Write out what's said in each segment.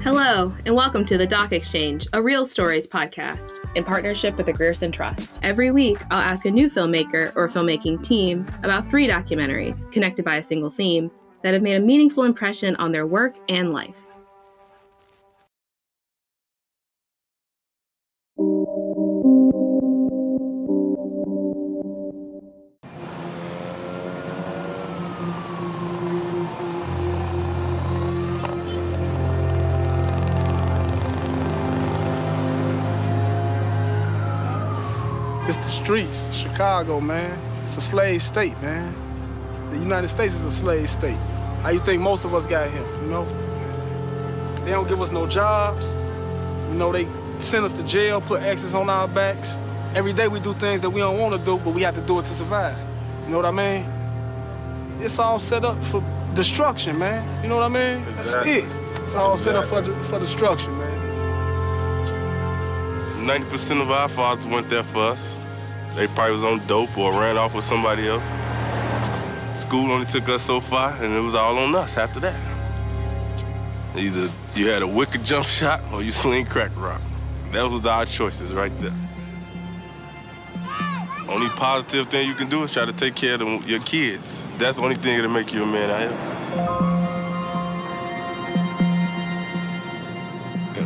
Hello, and welcome to The Doc Exchange, a Real Stories podcast. In partnership with the Grierson Trust. Every week, I'll ask a new filmmaker or filmmaking team about 3 documentaries, connected by a single theme, that have made a meaningful impression on their work and life. It's the streets, Chicago, man. It's a slave state, man. The United States is a slave state. How you think most of us got here, you know? They don't give us no jobs. You know, they send us to jail, put X's on our backs. Every day we do things that we don't want to do, but we have to do it to survive. You know what I mean? It's all set up for destruction, man. You know what I mean? Exactly. That's it. It's all set up for destruction, man. 90% of our fathers went there for us. They probably was on dope or ran off with somebody else. School only took us so far, and it was all on us after that. Either you had a wicked jump shot or you sling crack rock. That was our choices right there. Only positive thing you can do is try to take care of your kids. That's the only thing that'll make you a man out here.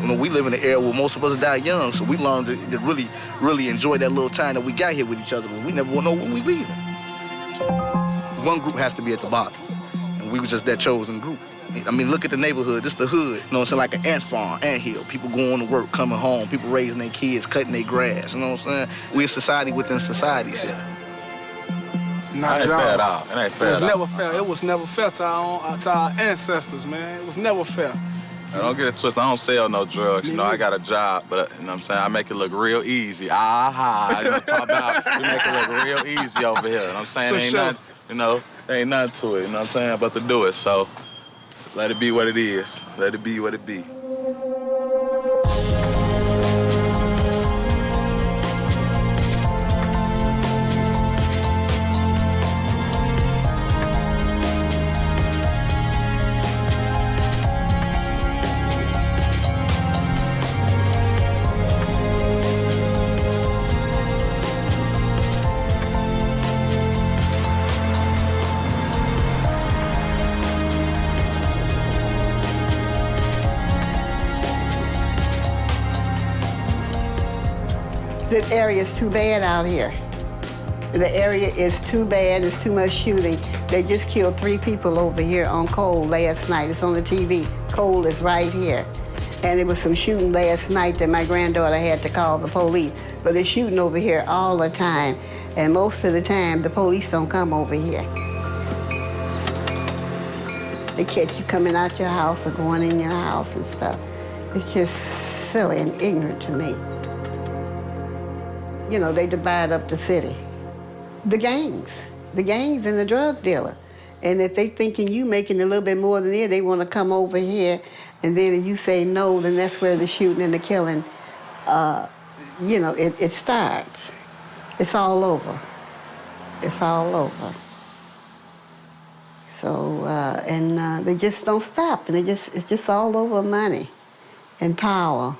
You know, we live in an era where most of us die young, so we learned to really, really enjoy that little time that we got here with each other. We never know when we leaving. One group has to be at the bottom, and we were just that chosen group. I mean, look at the neighborhood. This the hood. You know what I'm saying? Like an ant farm, ant hill. People going to work, coming home. People raising their kids, cutting their grass. You know what I'm saying? We're a society within societies here. Not It ain't at fair at all. all. It ain't fair It was at all. never fair. It was never fair to our ancestors, man. It was never fair. Now, don't get it twisted. I don't sell no drugs. You know, I got a job, but you know what I'm saying? I make it look real easy. You know what I'm talking about? We make it look real easy over here. You know what I'm saying? For Ain't sure. nothing, you know, there ain't nothing to it. You know what I'm saying? But to do it. So let it be what it is. Let it be what it be. This area is too bad out here. The area is too bad. There's too much shooting. They just killed 3 people over here on Cole last night. It's on the TV. Cole is right here. And there was some shooting last night that my granddaughter had to call the police. But they're shooting over here all the time. And most of the time, the police don't come over here. They catch you coming out your house or going in your house and stuff. It's just silly and ignorant to me. You know, they divide up the city. The gangs and the drug dealer. And if they thinking you making a little bit more than they want to come over here, and then if you say no, then that's where the shooting and the killing, you know, it starts. It's all over. It's all over. So, they just don't stop, and it's just all over money and power.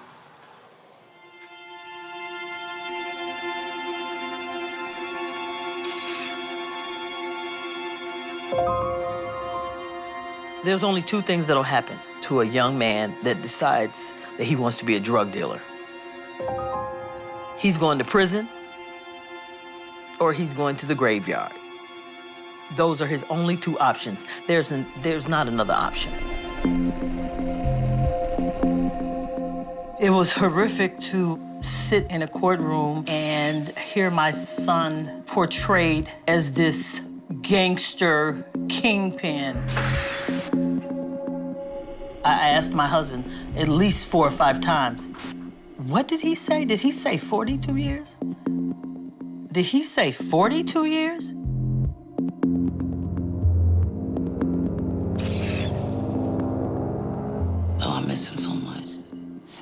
There's only 2 things that'll happen to a young man that decides that he wants to be a drug dealer. He's going to prison, or he's going to the graveyard. Those are his only 2 options. There's not another option. It was horrific to sit in a courtroom and hear my son portrayed as this gangster kingpin. I asked my husband at least 4 or 5 times, what did he say? Did he say 42 years? Did he say 42 years? Oh, I miss him so much.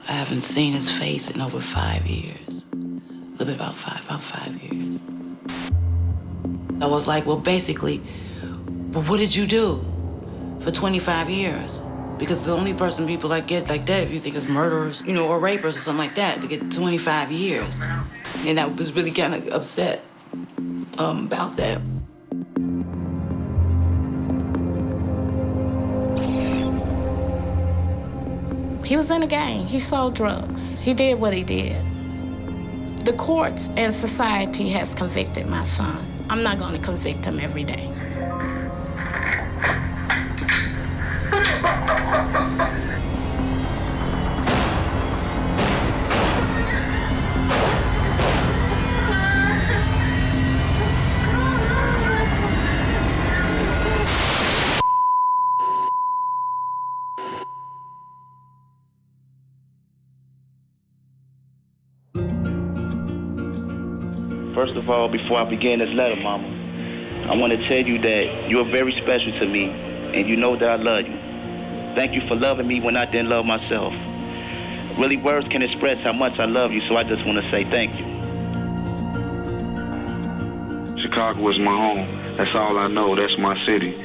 I haven't seen his face in over 5 years. A little bit about 5 years. I was like, well, basically, well, what did you do for 25 years? Because the only person people like get like that, if you think is murderers, you know, or rapers or something like that, to get 25 years. And I was really kind of upset about that. He was in a gang. He sold drugs. He did what he did. The courts and society has convicted my son. I'm not going to convict him every day. First of all, before I begin this letter, Mama, I want to tell you that you're very special to me, and you know that I love you. Thank you for loving me when I didn't love myself. Really, words can express how much I love you, so I just want to say thank you. Chicago is my home. That's all I know. That's my city.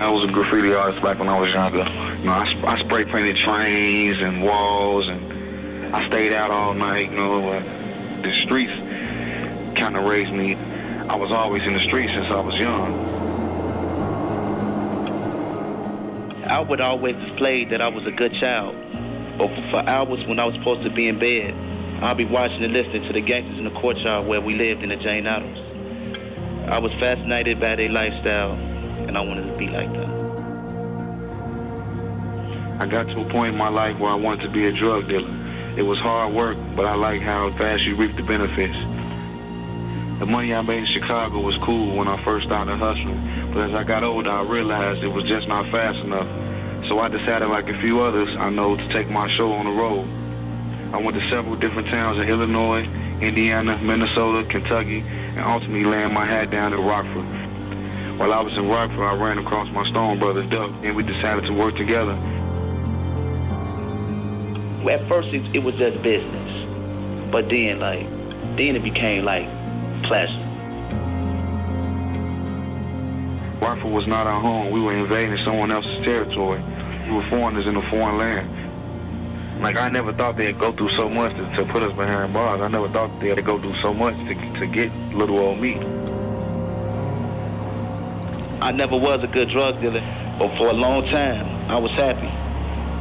I was a graffiti artist back when I was younger. You know, I spray painted trains and walls, and I stayed out all night, you know. The streets kind of raised me. I was always in the streets since I was young. I would always display that I was a good child. But for hours when I was supposed to be in bed, I'd be watching and listening to the gangsters in the courtyard where we lived in the Jane Addams. I was fascinated by their lifestyle, and I wanted to be like them. I got to a point in my life where I wanted to be a drug dealer. It was hard work, but I like how fast you reap the benefits. The money I made in Chicago was cool when I first started hustling, but as I got older, I realized it was just not fast enough. So I decided, like a few others I know, to take my show on the road. I went to several different towns in Illinois, Indiana, Minnesota, Kentucky, and ultimately landed my hat down at Rockford. While I was in Rockford, I ran across my Stone brother, Duck, and we decided to work together. At first, it was just business, but then it became like pleasure. Rockford was not our home. We were invading someone else's territory. We were foreigners in a foreign land. Like, I never thought they'd go through so much to put us behind bars. I never thought they'd go through so much to get little old me. I never was a good drug dealer, but for a long time, I was happy.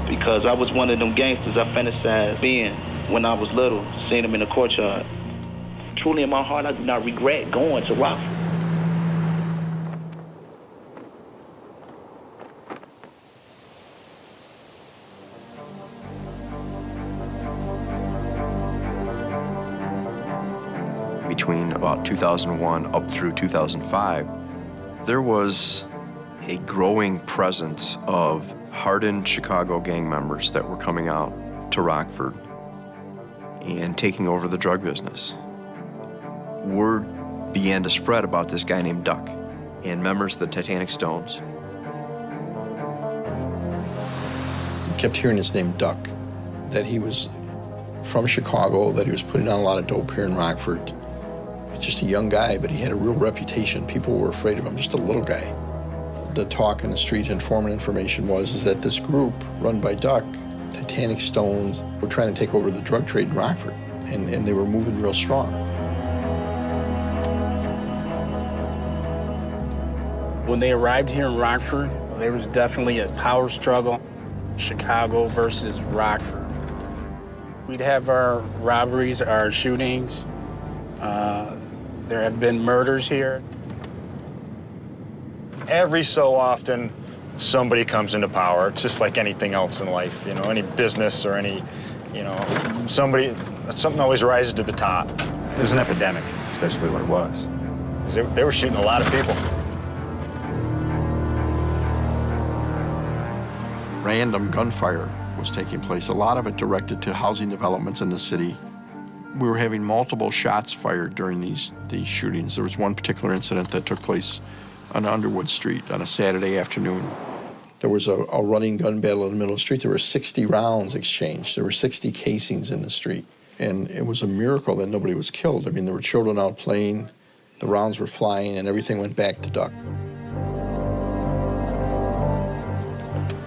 Because I was one of them gangsters I fantasized being when I was little, seeing them in the courtyard. Truly in my heart, I do not regret going to Rockford. Between about 2001 up through 2005, there was a growing presence of hardened Chicago gang members that were coming out to Rockford and taking over the drug business. Word began to spread about this guy named Duck and members of the Titanic Stones. I kept hearing his name Duck, that he was from Chicago, that he was putting on a lot of dope here in Rockford. He's just a young guy, but he had a real reputation. People were afraid of him, just a little guy. The talk in the street, informant information was that this group run by Duck, Titanic Stones, were trying to take over the drug trade in Rockford, and they were moving real strong. When they arrived here in Rockford, there was definitely a power struggle, Chicago versus Rockford. We'd have our robberies, our shootings. There have been murders here. Every so often, somebody comes into power. It's just like anything else in life, you know, any business or any, you know, something always rises to the top. It was an epidemic, is basically what it was. They were shooting a lot of people. Random gunfire was taking place, a lot of it directed to housing developments in the city. We were having multiple shots fired during these shootings. There was one particular incident that took place on Underwood Street on a Saturday afternoon. There was a running gun battle in the middle of the street. There were 60 rounds exchanged. There were 60 casings in the street. And it was a miracle that nobody was killed. I mean, there were children out playing, the rounds were flying, and everything went back to Duck.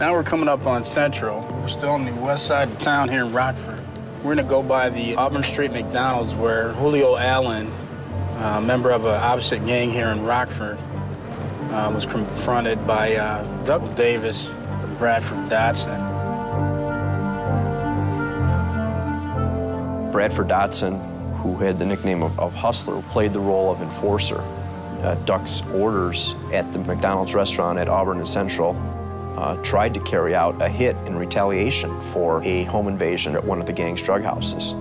Now we're coming up on Central. We're still on the west side of town here in Rockford. We're gonna go by the Auburn Street McDonald's where Julio Allen, a member of an opposite gang here in Rockford, was confronted by Doug Davis and Bradford Dotson. Bradford Dotson, who had the nickname of Hustler, played the role of enforcer. Duck's orders at the McDonald's restaurant at Auburn and Central tried to carry out a hit in retaliation for a home invasion at one of the gang's drug houses.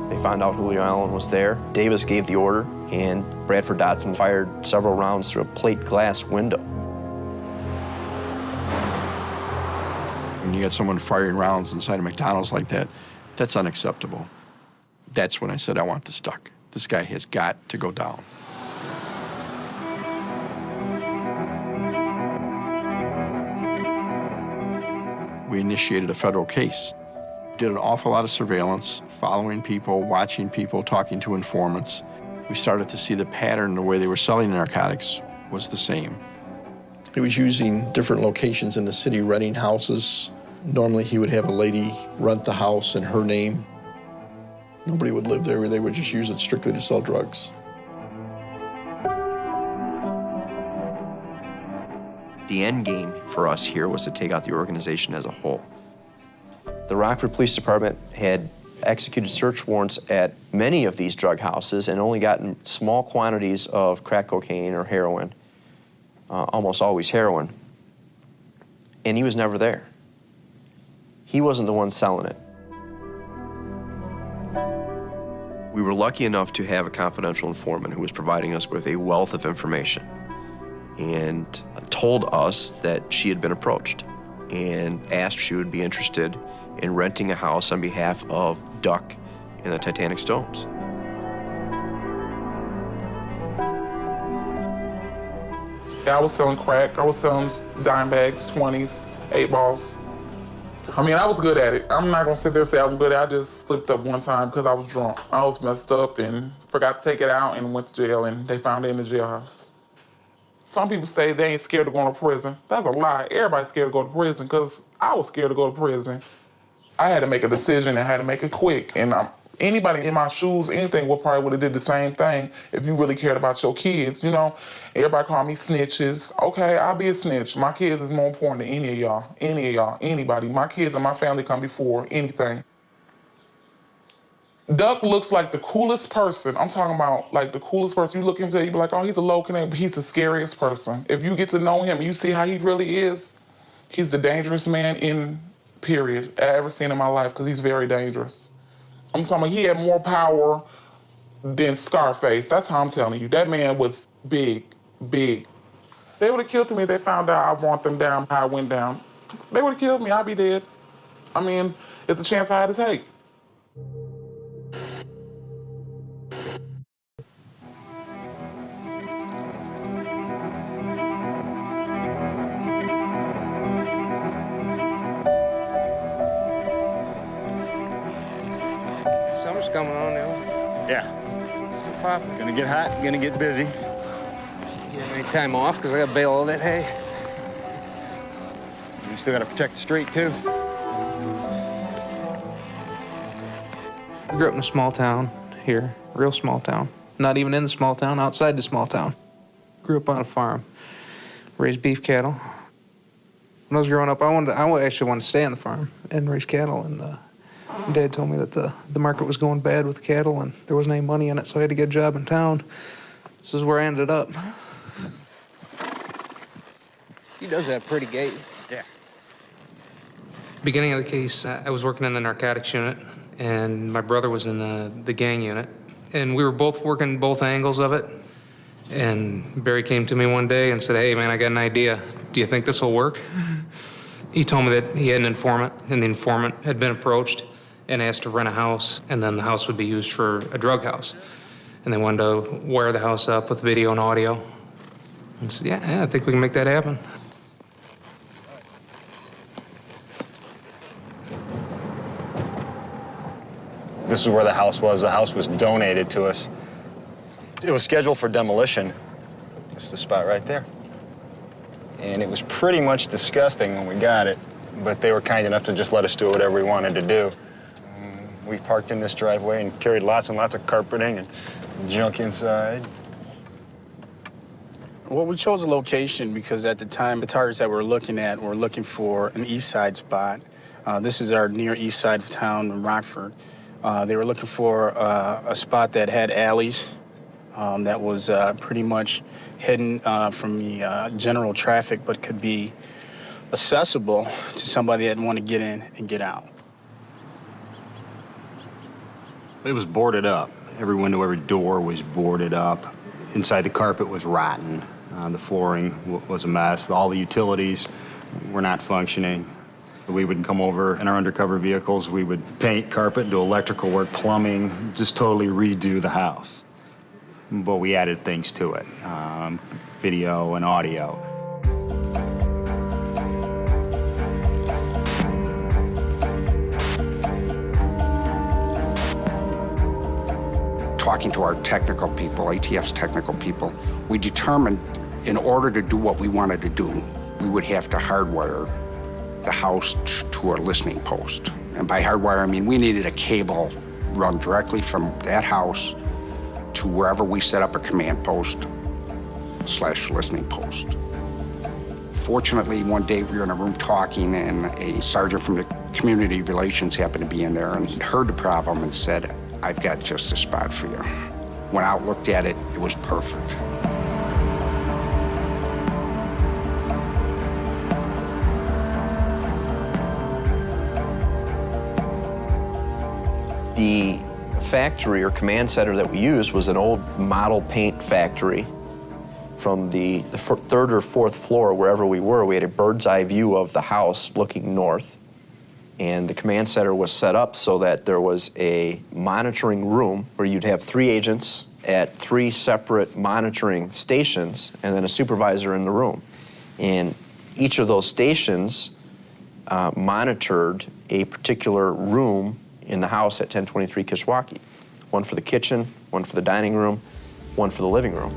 They found out Julio Allen was there. Davis gave the order, and Bradford Dotson fired several rounds through a plate glass window. When you got someone firing rounds inside a McDonald's like that, that's unacceptable. That's when I said, I want this duck. This guy has got to go down. We initiated a federal case. Did an awful lot of surveillance, following people, watching people, talking to informants. We started to see the pattern, the way they were selling narcotics was the same. He was using different locations in the city, renting houses. Normally he would have a lady rent the house in her name. Nobody would live there. They would just use it strictly to sell drugs. The end game for us here was to take out the organization as a whole. The Rockford Police Department had executed search warrants at many of these drug houses and only gotten small quantities of crack cocaine or heroin, almost always heroin. And he was never there. He wasn't the one selling it. We were lucky enough to have a confidential informant who was providing us with a wealth of information and told us that she had been approached and asked if she would be interested in renting a house on behalf of Duck and the Titanic Stones. I was selling crack. I was selling dime bags, 20s, 8 balls. I mean, I was good at it. I'm not gonna sit there and say I was good at it. I just slipped up one time because I was drunk. I was messed up and forgot to take it out and went to jail, and they found it in the jailhouse. Some people say they ain't scared of going to prison. That's a lie. Everybody's scared to go to prison because I was scared to go to prison. I had to make a decision and had to make it quick. And anybody in my shoes, anything, probably would have did the same thing if you really cared about your kids, you know? Everybody call me snitches. Okay, I'll be a snitch. My kids is more important than any of y'all, anybody. My kids and my family come before anything. Duck looks like the coolest person. I'm talking about like the coolest person. You look into it, you be like, oh, he's a low Canadian, but he's the scariest person. If you get to know him and you see how he really is, he's the dangerous man in period I ever seen in my life because he's very dangerous. I'm talking about he had more power than Scarface. That's how I'm telling you. That man was big, big. They would have killed me if they found out I want them down, how I went down. They would have killed me, I'd be dead. I mean, it's a chance I had to take. Summer's coming on now. Yeah. Pop. Gonna get hot, gonna get busy. You have any time off? Because I got to bale all that hay. You still gotta protect the street, too. I grew up in a small town here, real small town. Not even in the small town, outside the small town. Grew up on a farm, raised beef cattle. When I was growing up, I actually wanted to stay on the farm and raise cattle. And Dad told me that the market was going bad with cattle and there wasn't any money in it, so I had to get a job in town. This is where I ended up. He does have a pretty gait. Yeah. Beginning of the case, I was working in the narcotics unit, and my brother was in the gang unit. And we were both working both angles of it. And Barry came to me one day and said, hey, man, I got an idea. Do you think this will work? He told me that he had an informant, and the informant had been approached and asked to rent a house, and then the house would be used for a drug house. And they wanted to wire the house up with video and audio. And I said, yeah, I think we can make that happen. This is where the house was. The house was donated to us. It was scheduled for demolition. That's the spot right there. And it was pretty much disgusting when we got it. but they were kind enough to just let us do whatever we wanted to do. We parked in this driveway and carried lots and lots of carpeting and junk inside. Well, we chose a location because at the time, the targets that we're looking at were looking for an east side spot. This is our near east side of town in Rockford. They were looking for a spot that had alleys, that was pretty much hidden from the general traffic, but could be accessible to somebody that want to get in and get out. It was boarded up. Every window, every door was boarded up. Inside, the carpet was rotten. The flooring was a mess. All the utilities were not functioning. We would come over in our undercover vehicles. We would paint carpet, do electrical work, plumbing, just totally redo the house. But we added things to it, video and audio. Talking to our technical people, ATF's technical people, we determined in order to do what we wanted to do, we would have to hardwire the house to a listening post. And by hardwire, I mean we needed a cable run directly from that house to wherever we set up a command post / listening post. Fortunately, one day we were in a room talking and a sergeant from the community relations happened to be in there and he heard the problem and said, "I've got just a spot for you." Went out, looked at it, it was perfect. The factory or command center that we used was an old model paint factory. From the third or fourth floor, wherever we were, we had a bird's eye view of the house looking north. And the command center was set up so that there was a monitoring room where you'd have 3 agents at 3 separate monitoring stations and then a supervisor in the room. And each of those stations monitored a particular room in the house at 1023 Kishwaukee. One for the kitchen, one for the dining room, one for the living room.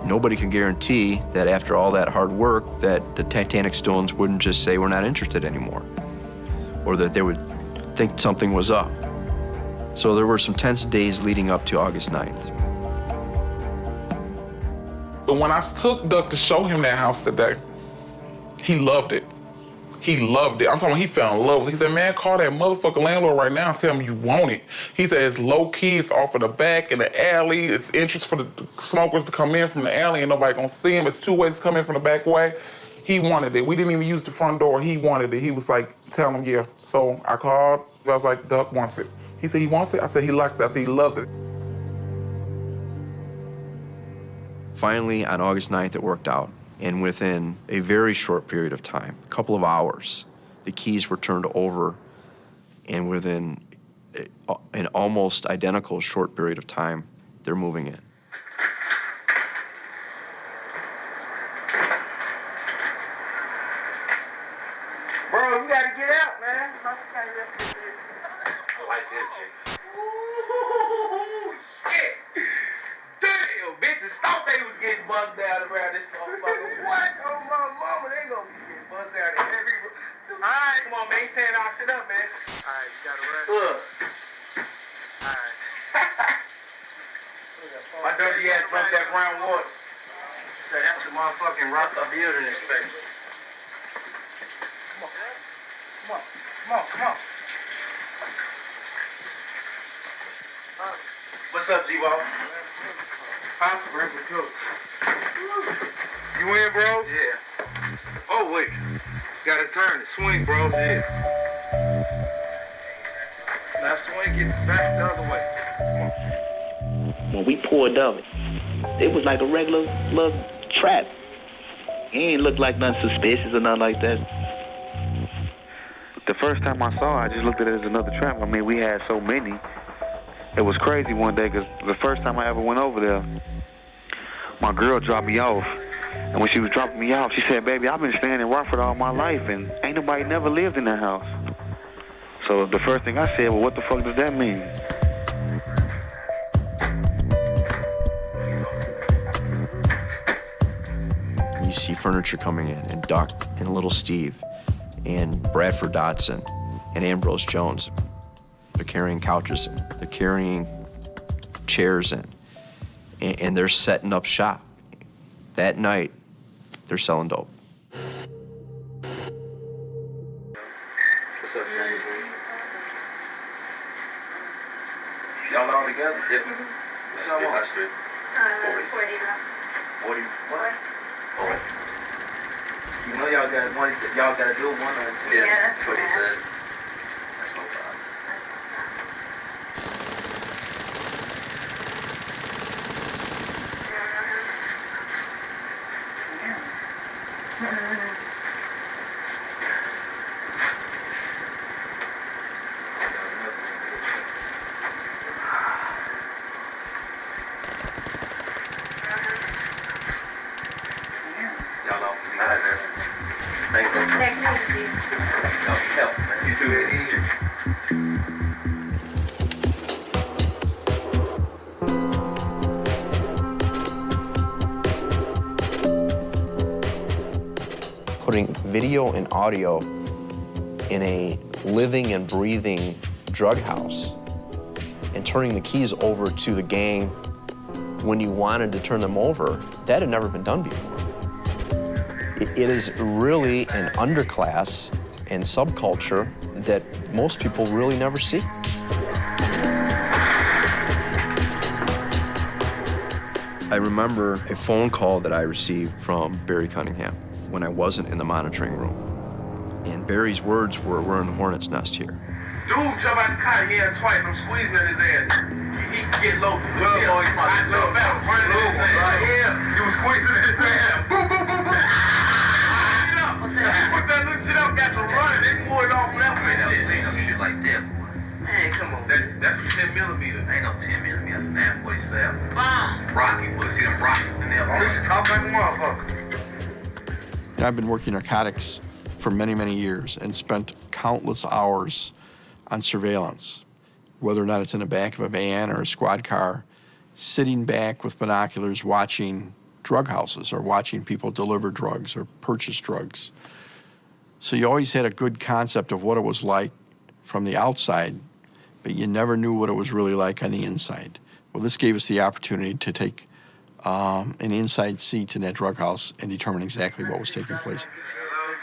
Nobody could guarantee that after all that hard work that the Titanic Stones wouldn't just say we're not interested anymore, or that they would think something was up. So there were some tense days leading up to August 9th. But when I took Duck to show him that house today, he loved it. He loved it. I'm talking about he fell in love with it. He said, "Man, call that motherfucking landlord right now and tell him you want it." He said it's low key, it's off of the back in the alley. It's interest for the smokers to come in from the alley and nobody gonna see him. It's 2 ways to come in from the back way. He wanted it. We didn't even use the front door. He wanted it. He was like, tell him, yeah. So I called. I was like, Duck wants it. He said he wants it. I said he likes it. I said he loves it. Finally, on August 9th, it worked out. And within a very short period of time, a couple of hours, the keys were turned over. And within an almost identical short period of time, they're moving in. Bro, you gotta get out, man. I like this shit. Ooh, shit. Damn, bitches thought they was getting buzzed down around this motherfucker. What? Oh, my mama, they gonna be getting buzzed down in every... Alright, come on, man. You tearing our shit up, man. Alright, you got it right. Look. Alright. My dirty ass dumped that brown water. So that's the motherfucking Rockford building inspector. Come on. Come on. Come on. Come on. What's up, G-Ball? Huh? Where's the coat? You in, bro? Yeah. Oh, wait. Gotta turn it. Swing, bro. Yeah. Now swing it back the other way. When we pulled up, it was like a regular little trap. It ain't look like nothing suspicious or nothing like that. The first time I saw it, I just looked at it as another trap. I mean, we had so many. It was crazy one day because the first time I ever went over there, my girl dropped me off. And when she was dropping me off, she said, "Baby, I've been staying in Rockford all my life and ain't nobody never lived in that house." So the first thing I said, "Well, what the fuck does that mean?" see furniture coming in, and Duck and Little Steve and Bradford Dodson and Ambrose Jones. They're carrying couches in, they're carrying chairs in, and they're setting up shop. That night, they're selling dope. What's up, Shane? Y'all all together? Yeah. What's y'all want? 40. 40? What? 40. You know y'all got money, y'all gotta do one on it. Yeah, that's what he said. That's no problem. Putting video and audio in a living and breathing drug house and turning the keys over to the gang when you wanted to turn them over, that had never been done before. It is really an underclass and subculture that most people really never see. I remember a phone call that I received from Barry Cunningham when I wasn't in the monitoring room. And Barry's words were, "We're in the hornet's nest here." Dude jump out the car, he had twice. I'm squeezing at his ass. He get low. Little boy, I jump out, running at his ass. Right here. You was squeezing at his ass. Boom, boom, boom, boom. Put that little shit up, got to run. They pulled it off left. I ain't never seen no shit like that, boy. Man, come on. That's a 10 millimeter. Ain't no 10 millimeter. That's a 947. Rocky, boy. See them rockets in there. At least you talk like a motherfucker. I've been working narcotics for many, many years and spent countless hours on surveillance, whether or not it's in the back of a van or a squad car, sitting back with binoculars watching drug houses or watching people deliver drugs or purchase drugs. So you always had a good concept of what it was like from the outside, but you never knew what it was really like on the inside. Well, this gave us the opportunity to take an inside seat in that drug house and determine exactly what was taking place.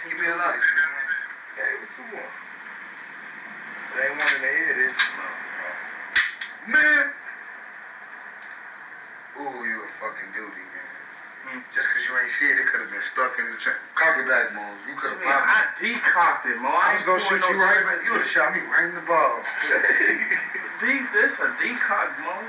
Keep me alive. Hey, what you want? There ain't one in the head, is man! Ooh, you a fucking duty, man. Just because you ain't see it, it could have been stuck in the chain. Cock it back, Mo. You could have popped it. I decocked it, Mo. I was going to shoot you right back. You would have shot me right in the balls. This a decock, Mo.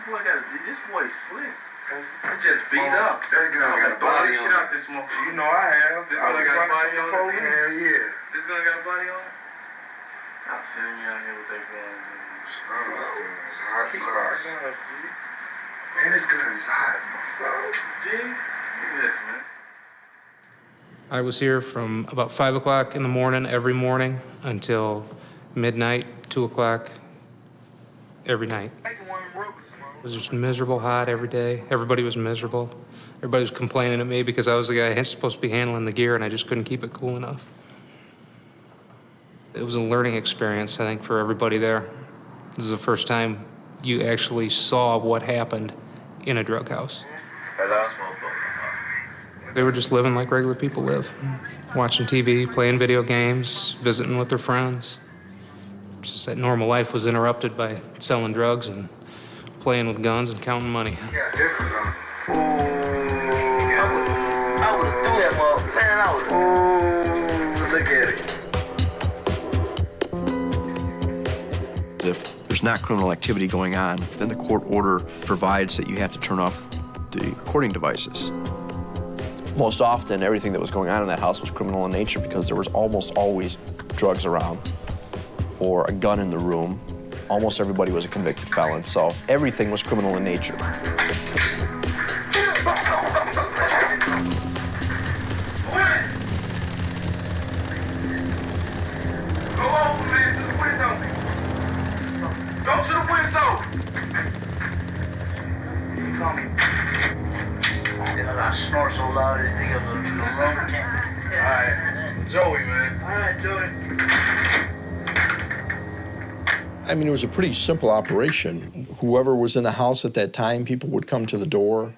This boy's slick. It's just beat up. That gun got a body on it. This motherfucker. You know I have. This gun got a body on it? Hell yeah. This gun got a body on it? I'll send me out here with that gun. It's hot. It's hot. Man, this gun is hot, motherfucker. G, look at this, man. I was here from about 5 o'clock in the morning every morning until midnight, 2 o'clock every night. It was just miserable hot every day. Everybody was miserable. Everybody was complaining at me because I was the guy supposed to be handling the gear and I just couldn't keep it cool enough. It was a learning experience, I think, for everybody there. This is the first time you actually saw what happened in a drug house. They were just living like regular people live, watching TV, playing video games, visiting with their friends. Just that normal life was interrupted by selling drugs and playing with guns and counting money. Yeah, different though. I would have threw that motherfucker. Man, I would have. Look at it. If there's not criminal activity going on, then the court order provides that you have to turn off the recording devices. Most often, everything that was going on in that house was criminal in nature because there was almost always drugs around or a gun in the room. Almost everybody was a convicted felon, so everything was criminal in nature. Go to the window! He told me. I snort so loud, this thing is a lumber camp. All right, Joey, man. All right, Joey. I mean, it was a pretty simple operation. Whoever was in the house at that time, people would come to the door.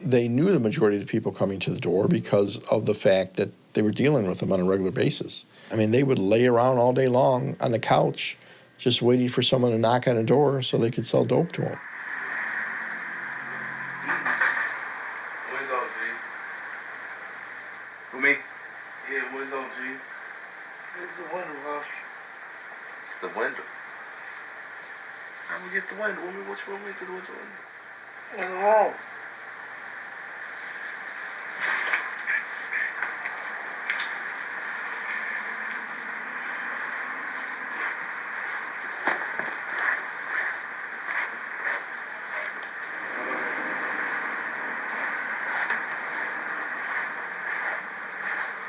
They knew the majority of the people coming to the door because of the fact that they were dealing with them on a regular basis. I mean, they would lay around all day long on the couch just waiting for someone to knock on the door so they could sell dope to them. Window, G. Who, me? Yeah, window, G. It's the window, Rush. The window. How we get the window? What's wrong with the window? What's wrong?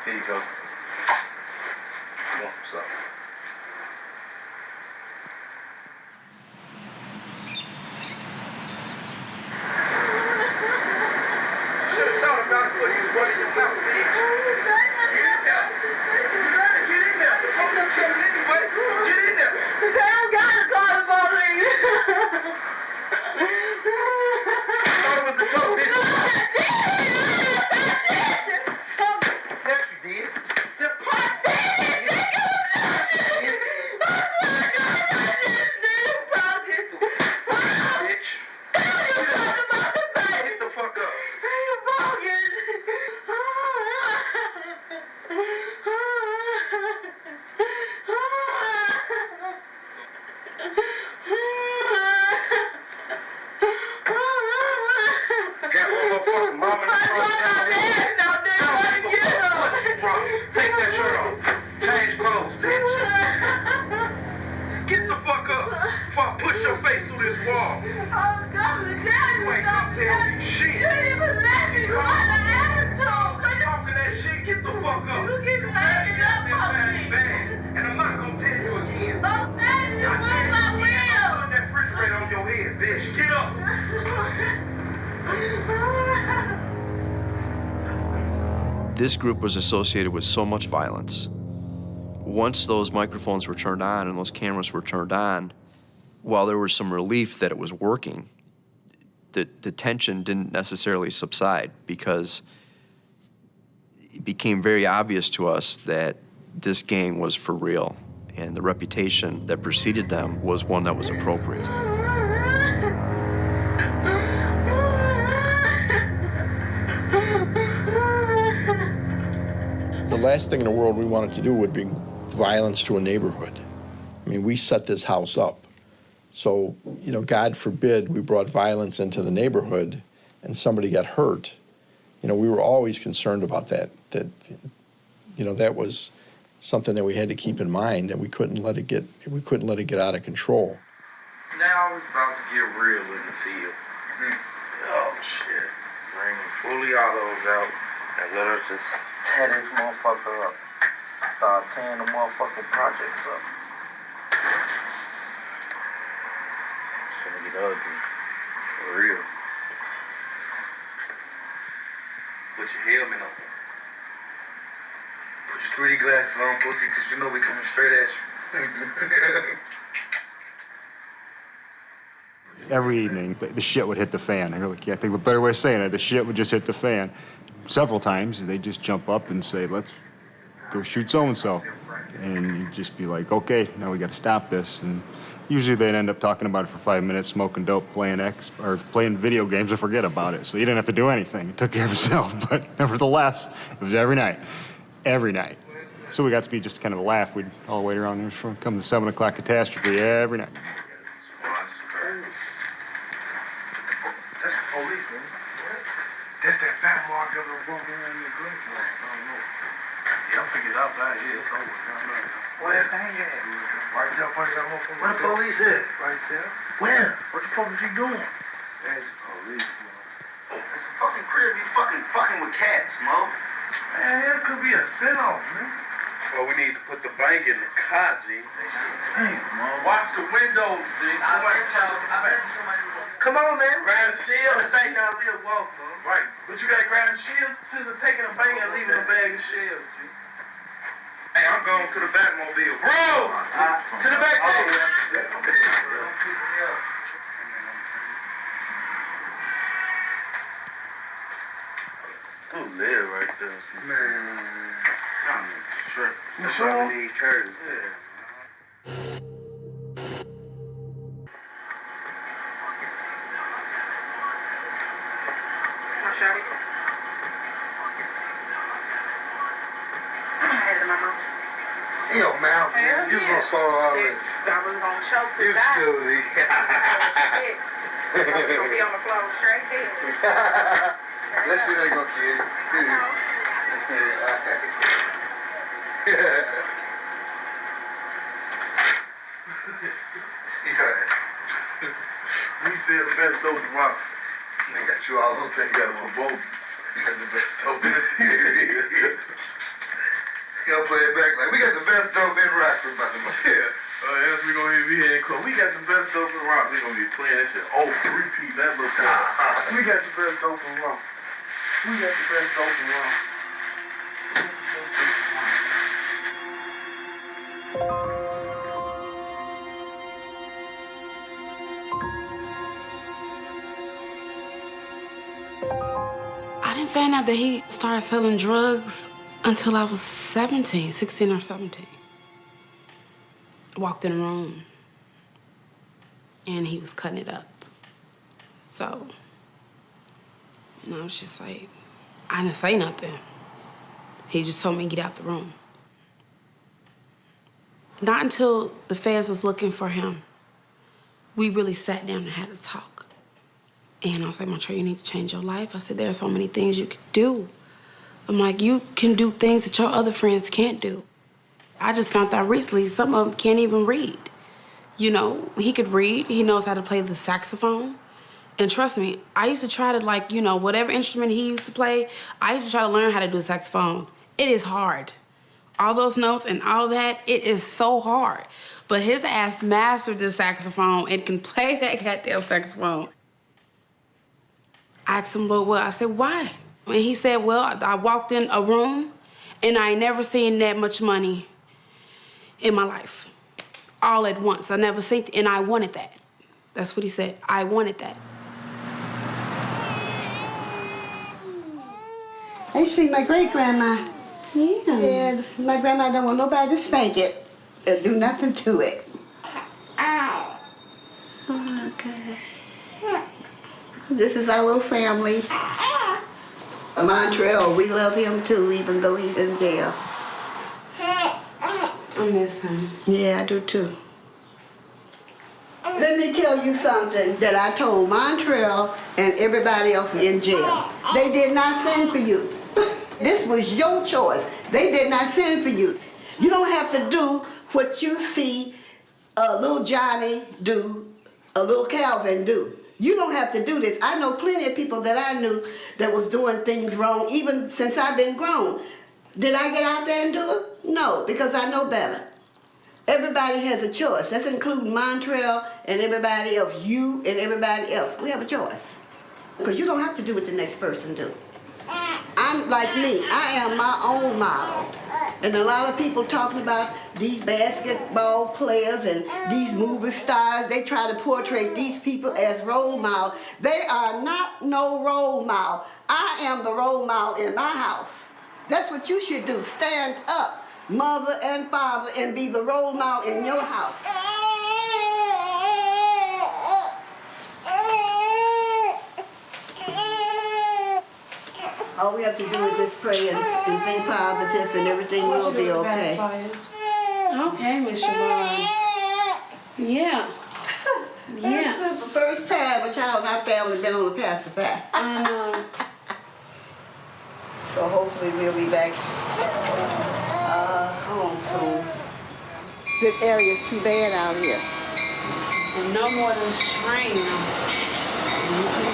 Here you go. You want some stuff? Should've thought about it before you was running your mouth, bitch. Get in there. You gotta get in there. The police coming anyway. Get in there. Damn, gotta call the police. Thought it was a joke, didn't you? Yes, you did. Get the fuck up. Got one motherfucking mama in the front down there. Take that shirt off. Change clothes, bitch. Get the fuck up before I push your face through this wall. You ain't gonna tell me shit. Talking that shit, get the fuck up. Bad. And I'm not gonna tell you again. I tell you turn that refrigerator on your head, bitch. Get up. This group was associated with so much violence. Once those microphones were turned on and those cameras were turned on, while there was some relief that it was working, the tension didn't necessarily subside because it became very obvious to us that this gang was for real, and the reputation that preceded them was one that was appropriate. The last thing in the world we wanted to do would be violence to a neighborhood. I mean, we set this house up. So, you know, God forbid we brought violence into the neighborhood and somebody got hurt. You know, we were always concerned about that, you know, that was something that we had to keep in mind, and we couldn't let it get out of control. Now it's about to get real in the field. Oh, shit. Bring fully all those out and let us just tear this motherfucker up. Start tearing the motherfucking projects up. It's gonna get ugly. For real. Put your helmet on. Put your 3D glasses on, pussy, because you know we coming straight at you. Every evening, the shit would hit the fan. You're like, yeah, I think a better way of saying it, the shit would just hit the fan. Several times, they'd just jump up and say, let's go shoot so-and-so. And you'd just be like, okay, now we got to stop this. And usually they'd end up talking about it for 5 minutes, smoking dope, playing video games, and forget about it. So you didn't have to do anything. It took care of itself. But nevertheless, it was every night. Every night. So we got to be just kind of a laugh. We'd all wait around here for come the 7 o'clock catastrophe every night. That's the police, man. That's that fat mark that was walking around in the green. I don't know. Yeah, I'm figured out that here. It's over. Where the thing at? Right there, punch that motherfucker. Where the police at? Right there. Where? What the fuck is he doing? There's the police, man. It's a fucking crib. You fucking with cats, Mo. Man, it could be a send-off, man. Well, we need to put the blank in the car, G. Hey, Mo. Watch the windows, G. I bet somebody. Come on, man. Grab the shield and take down real walk, man. Right. But you gotta grab the shells. Sister taking a bang and leaving a bag of shells, G. Hey, I'm going to the Batmobile. Bro! To the back page. Who live right there? Man. I'm tripping. You sure? Need curtains. Yeah. Shawty. Yo, man, you was gonna swallow all this. I was gonna choke to You die. stupid. Shit. I'm gonna be on the floor straight there. That shit ain't gonna kill you. We said the best dope in rock. They got you all on tape. You got to promote. You got the best dope in this here. Y'all play it back like, we got the best dope in Rockford, by the way. Yeah. As we gonna be here in club. We got the best dope in rock. We gonna be playing that shit. Oh, repeat that little thing. We got the best dope in rock. We got the best dope in rock. I didn't find out that he started selling drugs until I was 16 or 17. Walked in a room, and he was cutting it up. So, I was just like, I didn't say nothing. He just told me to get out the room. Not until the feds was looking for him, we really sat down and had a talk. And I was like, Montreal, you need to change your life. I said, there are so many things you can do. I'm like, you can do things that your other friends can't do. I just found out recently some of them can't even read. You know, he could read. He knows how to play the saxophone. And trust me, I used to try to, whatever instrument he used to play, I used to try to learn how to do the saxophone. It is hard. All those notes and all that, it is so hard. But his ass mastered the saxophone and can play that goddamn saxophone. I asked him, well, what? I said, why? And he said, well, I walked in a room and I ain't never seen that much money in my life. All at once. I never seen it, and I wanted that. That's what he said. I wanted that. I see my great-grandma. Yeah. And my grandma don't want nobody to spank it or do nothing to it. Ow. Okay. This is our little family. Montreal, we love him too, even though he's in jail. I miss him. Yeah, I do too. Let me tell you something that I told Montreal and everybody else in jail. They did not send for you. This was your choice. They did not send for you. You don't have to do what you see little Johnny do, a little Calvin do. You don't have to do this. I know plenty of people that I knew that was doing things wrong, even since I've been grown. Did I get out there and do it? No, because I know better. Everybody has a choice. That's including Montreal and everybody else. You and everybody else. We have a choice. Because you don't have to do what the next person do. I'm like me. I am my own model. And a lot of people talking about these basketball players and these movie stars, they try to portray these people as role models. They are not no role model. I am the role model in my house. That's what you should do. Stand up, mother and father, and be the role model in your house. All we have to do is just pray and think positive, and everything will be okay. Okay, Miss Siobhan. Yeah. Yeah. That's the first time a child in our family been on a pacifier. I know. So hopefully we'll be back home soon. This area is too bad out here. And no more of this train.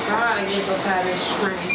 God, I get so tired of this train.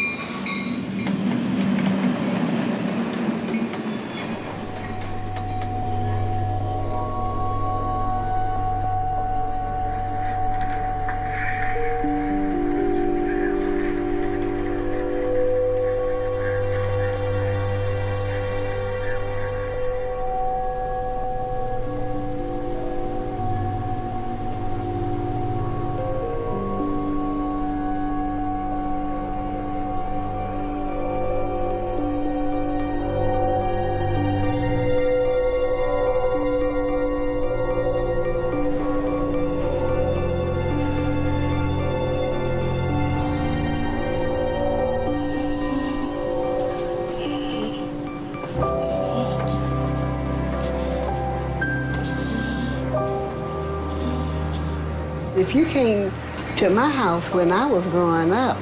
If you came to my house when I was growing up,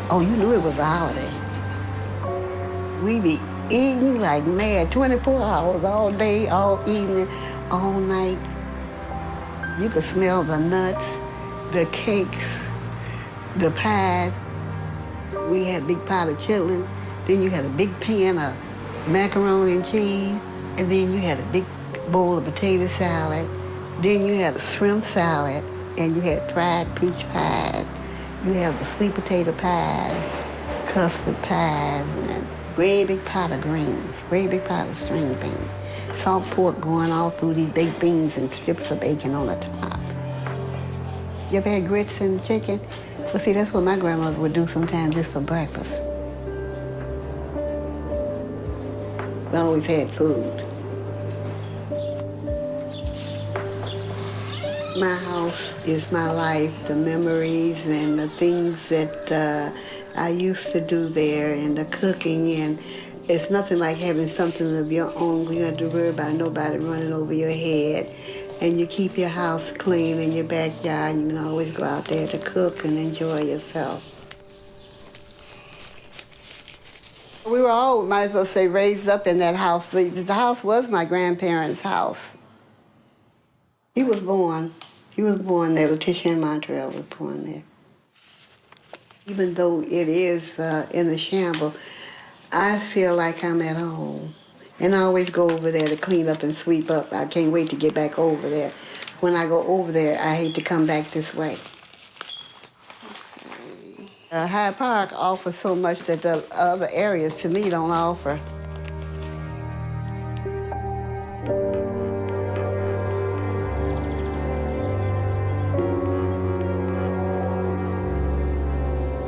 oh, you knew it was a holiday. We be eating like mad, 24 hours, all day, all evening, all night. You could smell the nuts, the cakes, the pies. We had a big pot of chitlin. Then you had a big pan of macaroni and cheese. And then you had a big bowl of potato salad. Then you had a shrimp salad. And you had fried peach pies. You have the sweet potato pies, custard pies, and great big pot of greens, great big pot of string beans. Salt pork going all through these baked beans and strips of bacon on the top. You ever had grits and chicken? Well, see, that's what my grandmother would do sometimes just for breakfast. We always had food. My house is my life, the memories and the things that I used to do there and the cooking, and it's nothing like having something of your own. You don't have to worry about nobody running over your head, and you keep your house clean in your backyard, and you can always go out there to cook and enjoy yourself. We were all, might as well say, raised up in that house. The house was my grandparents' house. He was born there. Letitia and Montreal was born there. Even though it is in the shamble, I feel like I'm at home. And I always go over there to clean up and sweep up. I can't wait to get back over there. When I go over there, I hate to come back this way. Hyde Park offers so much that the other areas, to me, don't offer.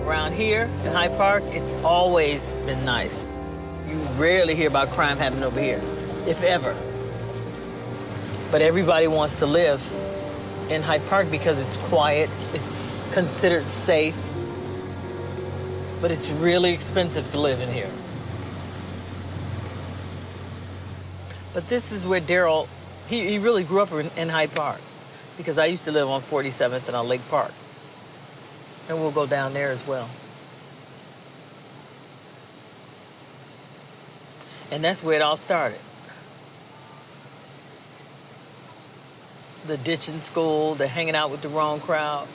Around here in Hyde Park, it's always been nice. You rarely hear about crime happening over here, if ever. But everybody wants to live in Hyde Park because it's quiet, it's considered safe, but it's really expensive to live in here. But this is where Daryl, he really grew up in Hyde Park, because I used to live on 47th and on Lake Park. And we'll go down there as well. And that's where it all started. The ditching school, the hanging out with the wrong crowd.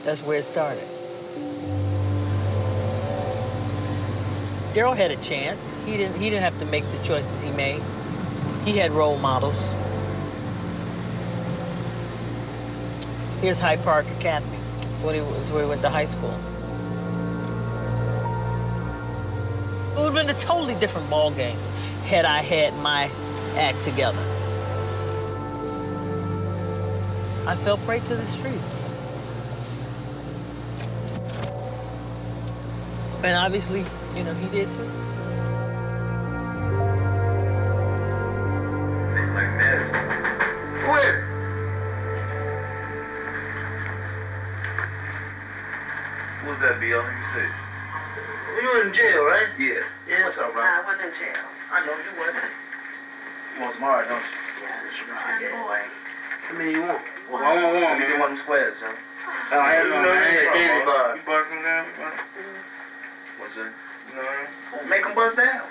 That's where it started. Daryl had a chance. He didn't have to make the choices he made. He had role models. Here's Hyde Park Academy. That's where he went to high school. It would have been a totally different ball game had I had my act together. I fell prey to the streets. And obviously, you know, he did too. Things like this. Who is it? Who's that, B.O.? Let me see. You were in jail, right? Yeah. Yeah. What's up, bro? I wasn't in jail. I know you weren't. You want some hard, don't you? Yeah, boy. How many you want? Well, I want one. Give me one of them squares, John. Oh, I had know, no candy bar. You bust them down? What's that? You know what I mean? Make them bust down.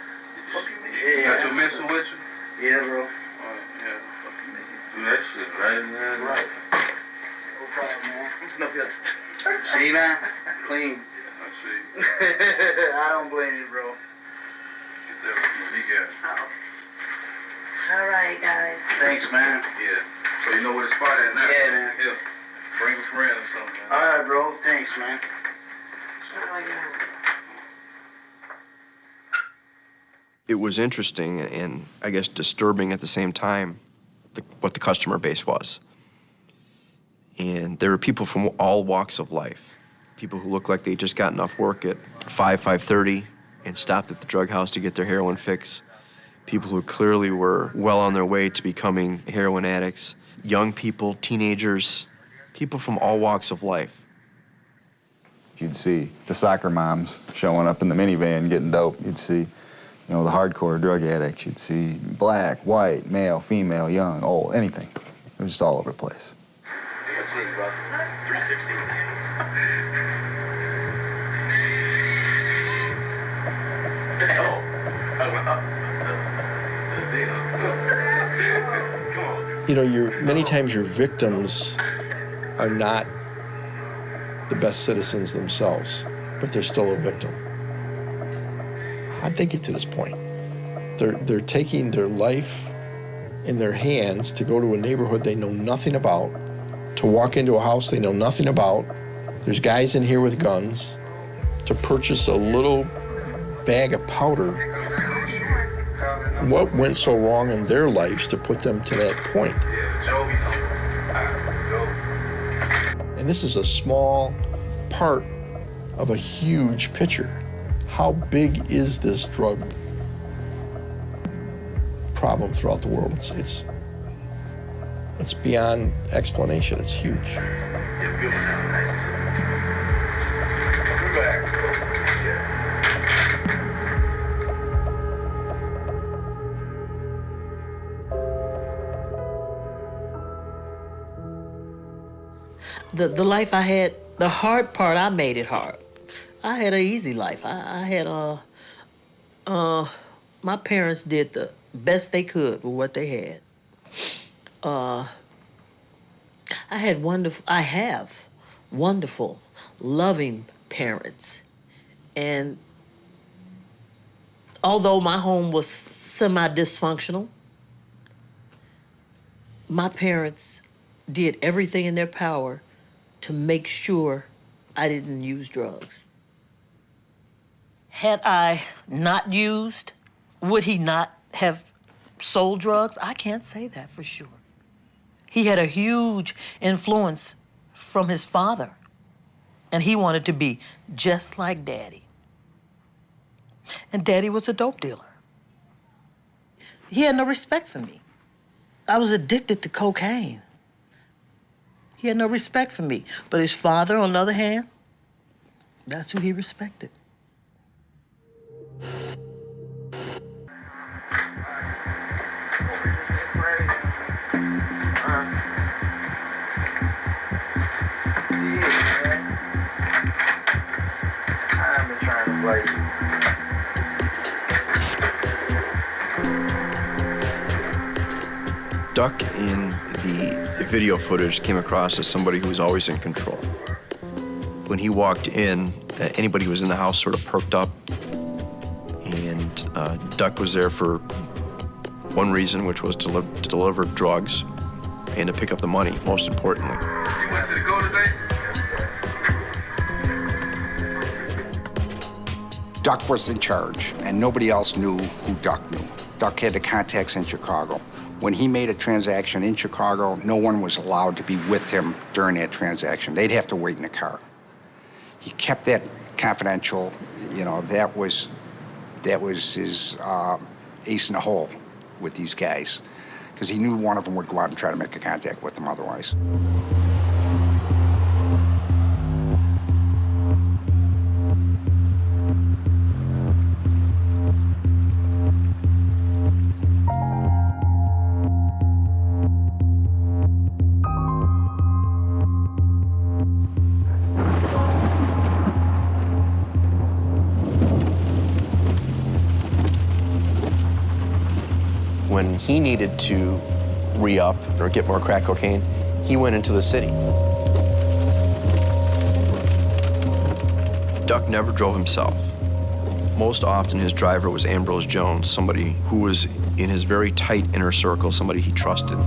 Fuck you, man. Yeah. You got your missile with you? Yeah, bro. Yeah. Fuck you, man. Do that shit, right? Man. Right. No problem, man. I'm snuff your see, man? Clean. I see. I don't blame you, bro. Get that from me, guys. Oh. All right, guys. Thanks, man. Yeah. So you know where the spot at now? Yeah, man. Here. Bring a friend or something, man. All right, bro. Thanks, man. It was interesting and I guess disturbing at the same time what the customer base was. And there were people from all walks of life. People who looked like they just gotten off work at 5:30 and stopped at the drug house to get their heroin fix. People who clearly were well on their way to becoming heroin addicts. Young people, teenagers, people from all walks of life. You'd see the soccer moms showing up in the minivan getting dope. You'd see, you know, the hardcore drug addicts. You'd see black, white, male, female, young, old, anything. It was just all over the place. Let's see, bro. 360. You know, many times your victims are not the best citizens themselves, but they're still a victim. How'd they get to this point? They're taking their life in their hands to go to a neighborhood they know nothing about, to walk into a house they know nothing about. There's guys in here with guns, to purchase a little bag of powder. What went so wrong in their lives to put them to that point? And this is a small part of a huge picture. How big is this drug problem throughout the world? It's beyond explanation. It's huge. The life I had, the hard part, I made it hard. I had an easy life. I had my parents did the best they could with what they had. I have wonderful, loving parents. And although my home was semi-dysfunctional, my parents did everything in their power to make sure I didn't use drugs. Had I not used, would he not have sold drugs? I can't say that for sure. He had a huge influence from his father, and he wanted to be just like Daddy. And Daddy was a dope dealer. He had no respect for me. I was addicted to cocaine. He had no respect for me. But his father, on the other hand, that's who he respected. I've been trying to play. Duck in the video footage came across as somebody who was always in control. When he walked in, anybody who was in the house sort of perked up, and Duck was there for one reason, which was to deliver drugs and to pick up the money, most importantly. You went to the go today? Duck was in charge, and nobody else knew who Duck knew. Duck had the contacts in Chicago. When he made a transaction in Chicago, no one was allowed to be with him during that transaction. They'd have to wait in the car. He kept that confidential. You know, that was his ace in the hole with these guys, because he knew one of them would go out and try to make a contact with them otherwise. When he needed to re-up or get more crack cocaine, he went into the city. Duck never drove himself. Most often his driver was Ambrose Jones, somebody who was in his very tight inner circle, somebody he trusted.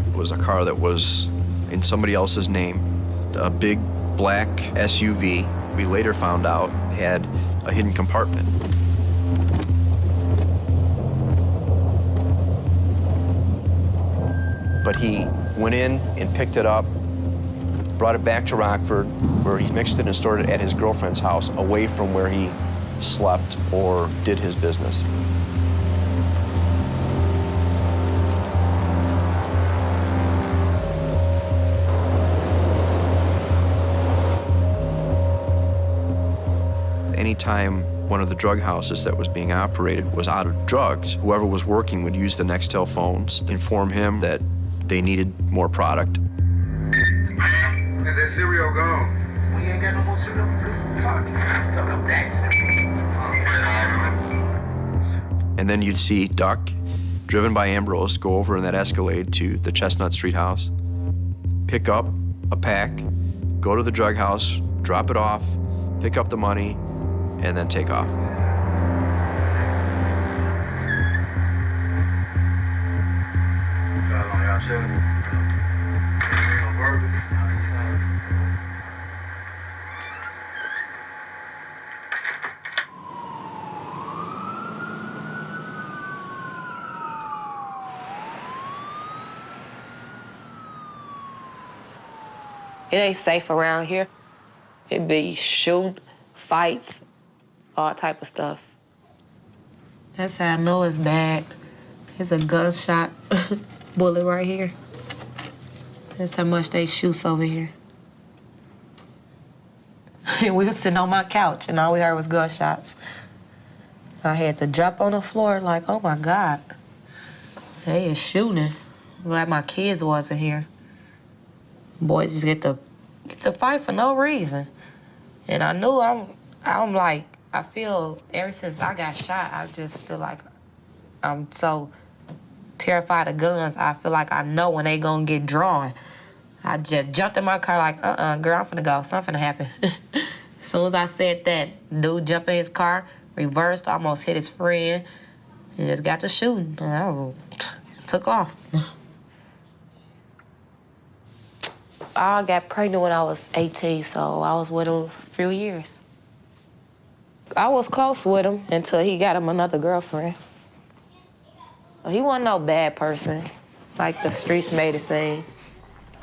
It was a car that was in somebody else's name, a big black SUV. We later found out had a hidden compartment. But he went in and picked it up, brought it back to Rockford, where he mixed it and stored it at his girlfriend's house, away from where he slept or did his business. anytime one of the drug houses that was being operated was out of drugs, whoever was working would use the Nextel phones to inform him that they needed more product. Is that cereal gone? We ain't got no more cereal. So that's And then you'd see Duck, driven by Ambrose, go over in that Escalade to the Chestnut Street house, pick up a pack, go to the drug house, drop it off, pick up the money, and then take off. It ain't safe around here. It be shoot, fights, all type of stuff. That's how I know it's bad. It's a gunshot bullet right here. That's how much they shoot over here. We was sitting on my couch and all we heard was gunshots. I had to jump on the floor like, oh my God. They is shooting. Glad my kids wasn't here. Boys just get to fight for no reason. And I knew I'm like, I feel ever since I got shot, I just feel like I'm so terrified of guns. I feel like I know when they gonna get drawn. I just jumped in my car like, girl, I'm finna go. Something finna happen. As soon as I said that, dude jumped in his car, reversed, almost hit his friend, and just got to shooting. And I took off. I got pregnant when I was 18, so I was with him a few years. I was close with him until he got him another girlfriend. He wasn't no bad person, like the streets made it seem.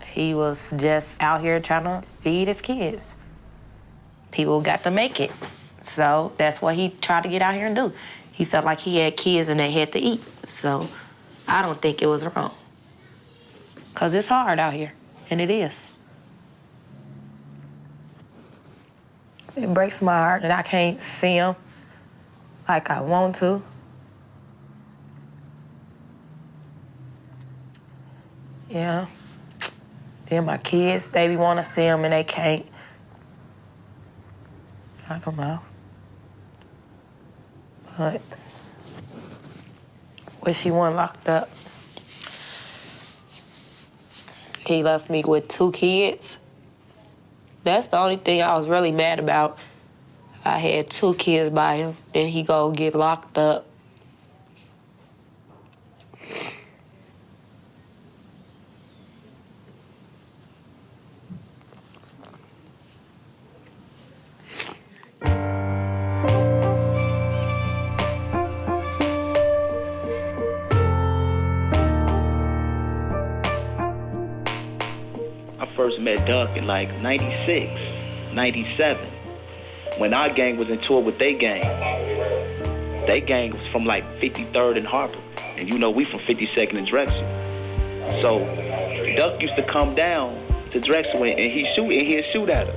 He was just out here trying to feed his kids. People got to make it, so that's what he tried to get out here and do. He felt like he had kids and they had to eat, so I don't think it was wrong. 'Cause it's hard out here. And it is. It breaks my heart that I can't see him like I want to. Yeah. Then my kids, they be want to see him and they can't. I don't know. But wish he wasn't locked up. He left me with 2 kids. That's the only thing I was really mad about. I had 2 kids by him, then he go get locked up. First met Duck in like 96, 97, when our gang was in tour with they gang. They gang was from like 53rd and Harper, and you know we from 52nd and Drexel. So Duck used to come down to Drexel and he'd shoot at us.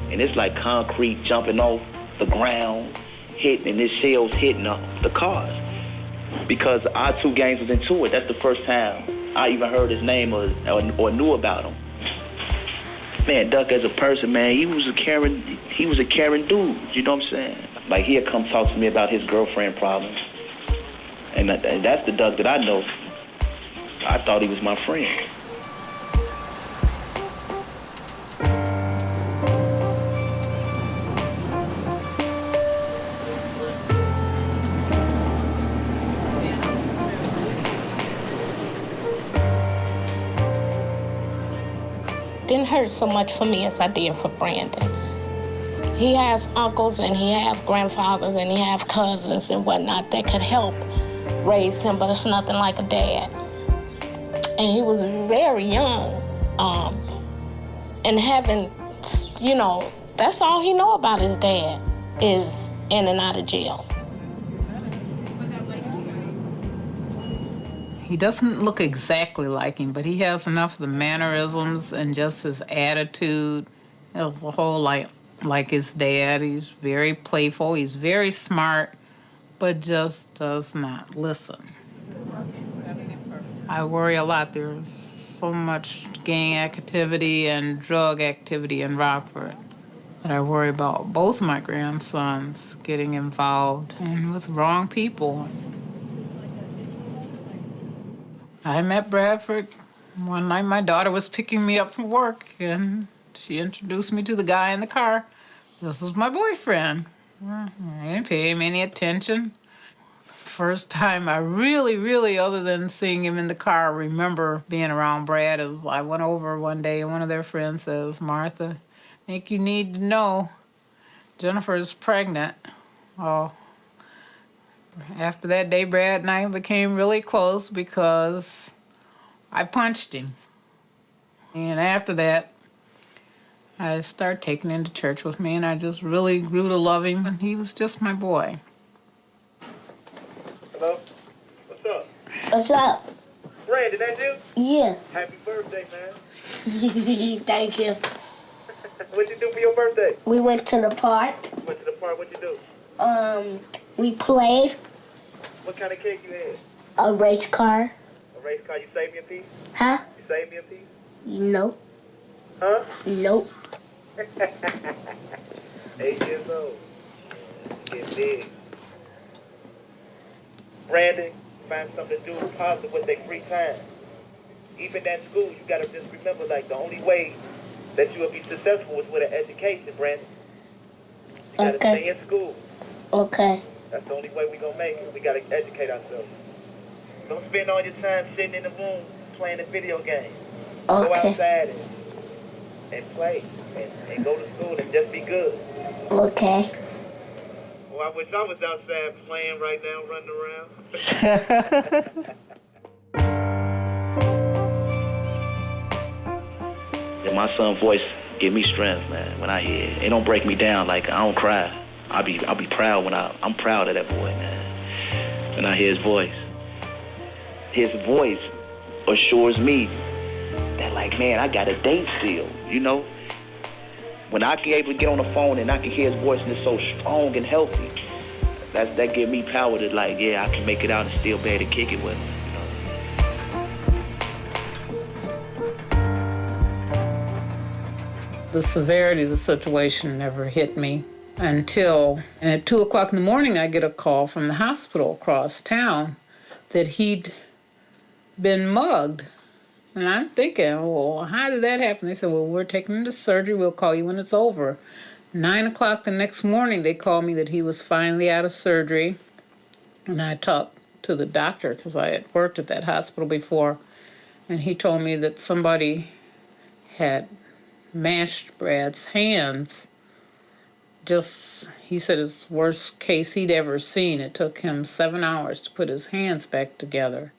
And it's like concrete jumping off the ground, hitting, and his shells hitting the cars. Because our 2 gangs was in tour. That's the first time I even heard his name or knew about him. Man, Duck as a person, man, he was a caring dude, you know what I'm saying? Like, he'd come talk to me about his girlfriend problems. And that's the Duck that I know. I thought he was my friend. Didn't hurt so much for me as I did for Brandon. He has uncles and he have grandfathers and he have cousins and whatnot that could help raise him, but it's nothing like a dad. And he was very young, and having, you know, that's all he know about his dad is in and out of jail. He doesn't look exactly like him, but he has enough of the mannerisms and just his attitude. It was a whole like his dad. He's very playful. He's very smart, but just does not listen. I worry a lot. There's so much gang activity and drug activity in Rockford that I worry about both my grandsons getting involved and with wrong people. I met Bradford one night. My daughter was picking me up from work, and she introduced me to the guy in the car. This was my boyfriend. I didn't pay him any attention. First time I really, other than seeing him in the car, remember being around Brad. It was, I went over one day, and one of their friends says, "Martha, I think you need to know Jennifer's pregnant." Oh, after that day, Brad and I became really close because I punched him. And after that, I started taking him to church with me, and I just really grew to love him, and he was just my boy. Hello? What's up? What's up? Randy, that you? Yeah. Happy birthday, man. Thank you. What'd you do for your birthday? We went to the park. Went to the park, what'd you do? We played What kind of cake you had? a race car. A race car, you saved me a piece? Huh? You saved me a piece? Nope. Huh? Nope. 8 years old. Get big. Randy, find something to do positive with their free time. Even at school, you gotta just remember, like, the only way that you will be successful is with an education, Brandon. You gotta stay in school. Okay. That's the only way we're gonna make it. We gotta educate ourselves. Don't spend all your time sitting in the room playing a video game. Go Okay. outside and play and go to school and just be good. Okay. Well, I wish I was outside playing right now, running around. And my son's voice give me strength, man. When I hear it, it don't break me down. Like, I don't cry. I'll be proud when I'm proud of that boy, man. When I hear his voice assures me that, like, man, I got a date still, you know. When I can able to get on the phone and I can hear his voice and it's so strong and healthy, that give me power to, like, yeah, I can make it out and still be able to kick it with him. The severity of the situation never hit me until, and at 2 o'clock in the morning, I get a call from the hospital across town that he'd been mugged. And I'm thinking, well, how did that happen? They said, well, we're taking him to surgery. We'll call you when it's over. 9 o'clock the next morning, they called me that he was finally out of surgery. And I talked to the doctor because I had worked at that hospital before. And he told me that somebody had mashed Brad's hands. He said it's the worst case he'd ever seen. It took him 7 hours to put his hands back together.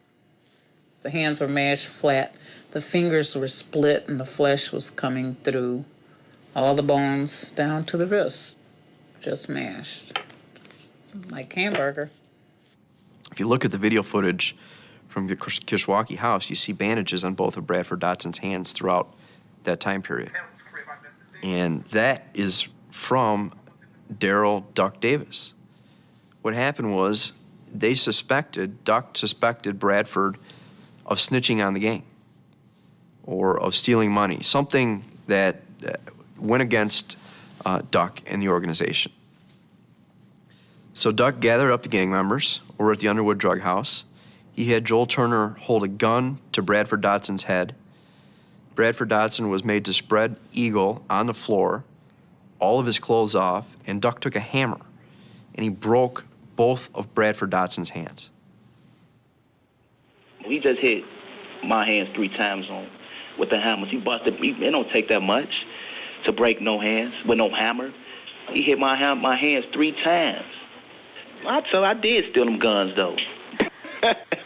The hands were mashed flat. The fingers were split and the flesh was coming through. All the bones down to the wrist, just mashed, like hamburger. If you look at the video footage from the Kishwaukee house, you see bandages on both of Bradford Dotson's hands throughout that time period. And that is from Daryl Duck Davis. What happened was Duck suspected Bradford of snitching on the gang or of stealing money, something that went against Duck and the organization. So Duck gathered up the gang members over at the Underwood Drug House. He had Joel Turner hold a gun to Bradford Dotson's head. Bradford Dotson was made to spread eagle on the floor, all of his clothes off, and Duck took a hammer and he broke both of Bradford Dotson's hands. He just hit my hands 3 times with the hammers. He busted. It don't take that much to break no hands with no hammer. He hit my hands 3 times. I did steal them guns though.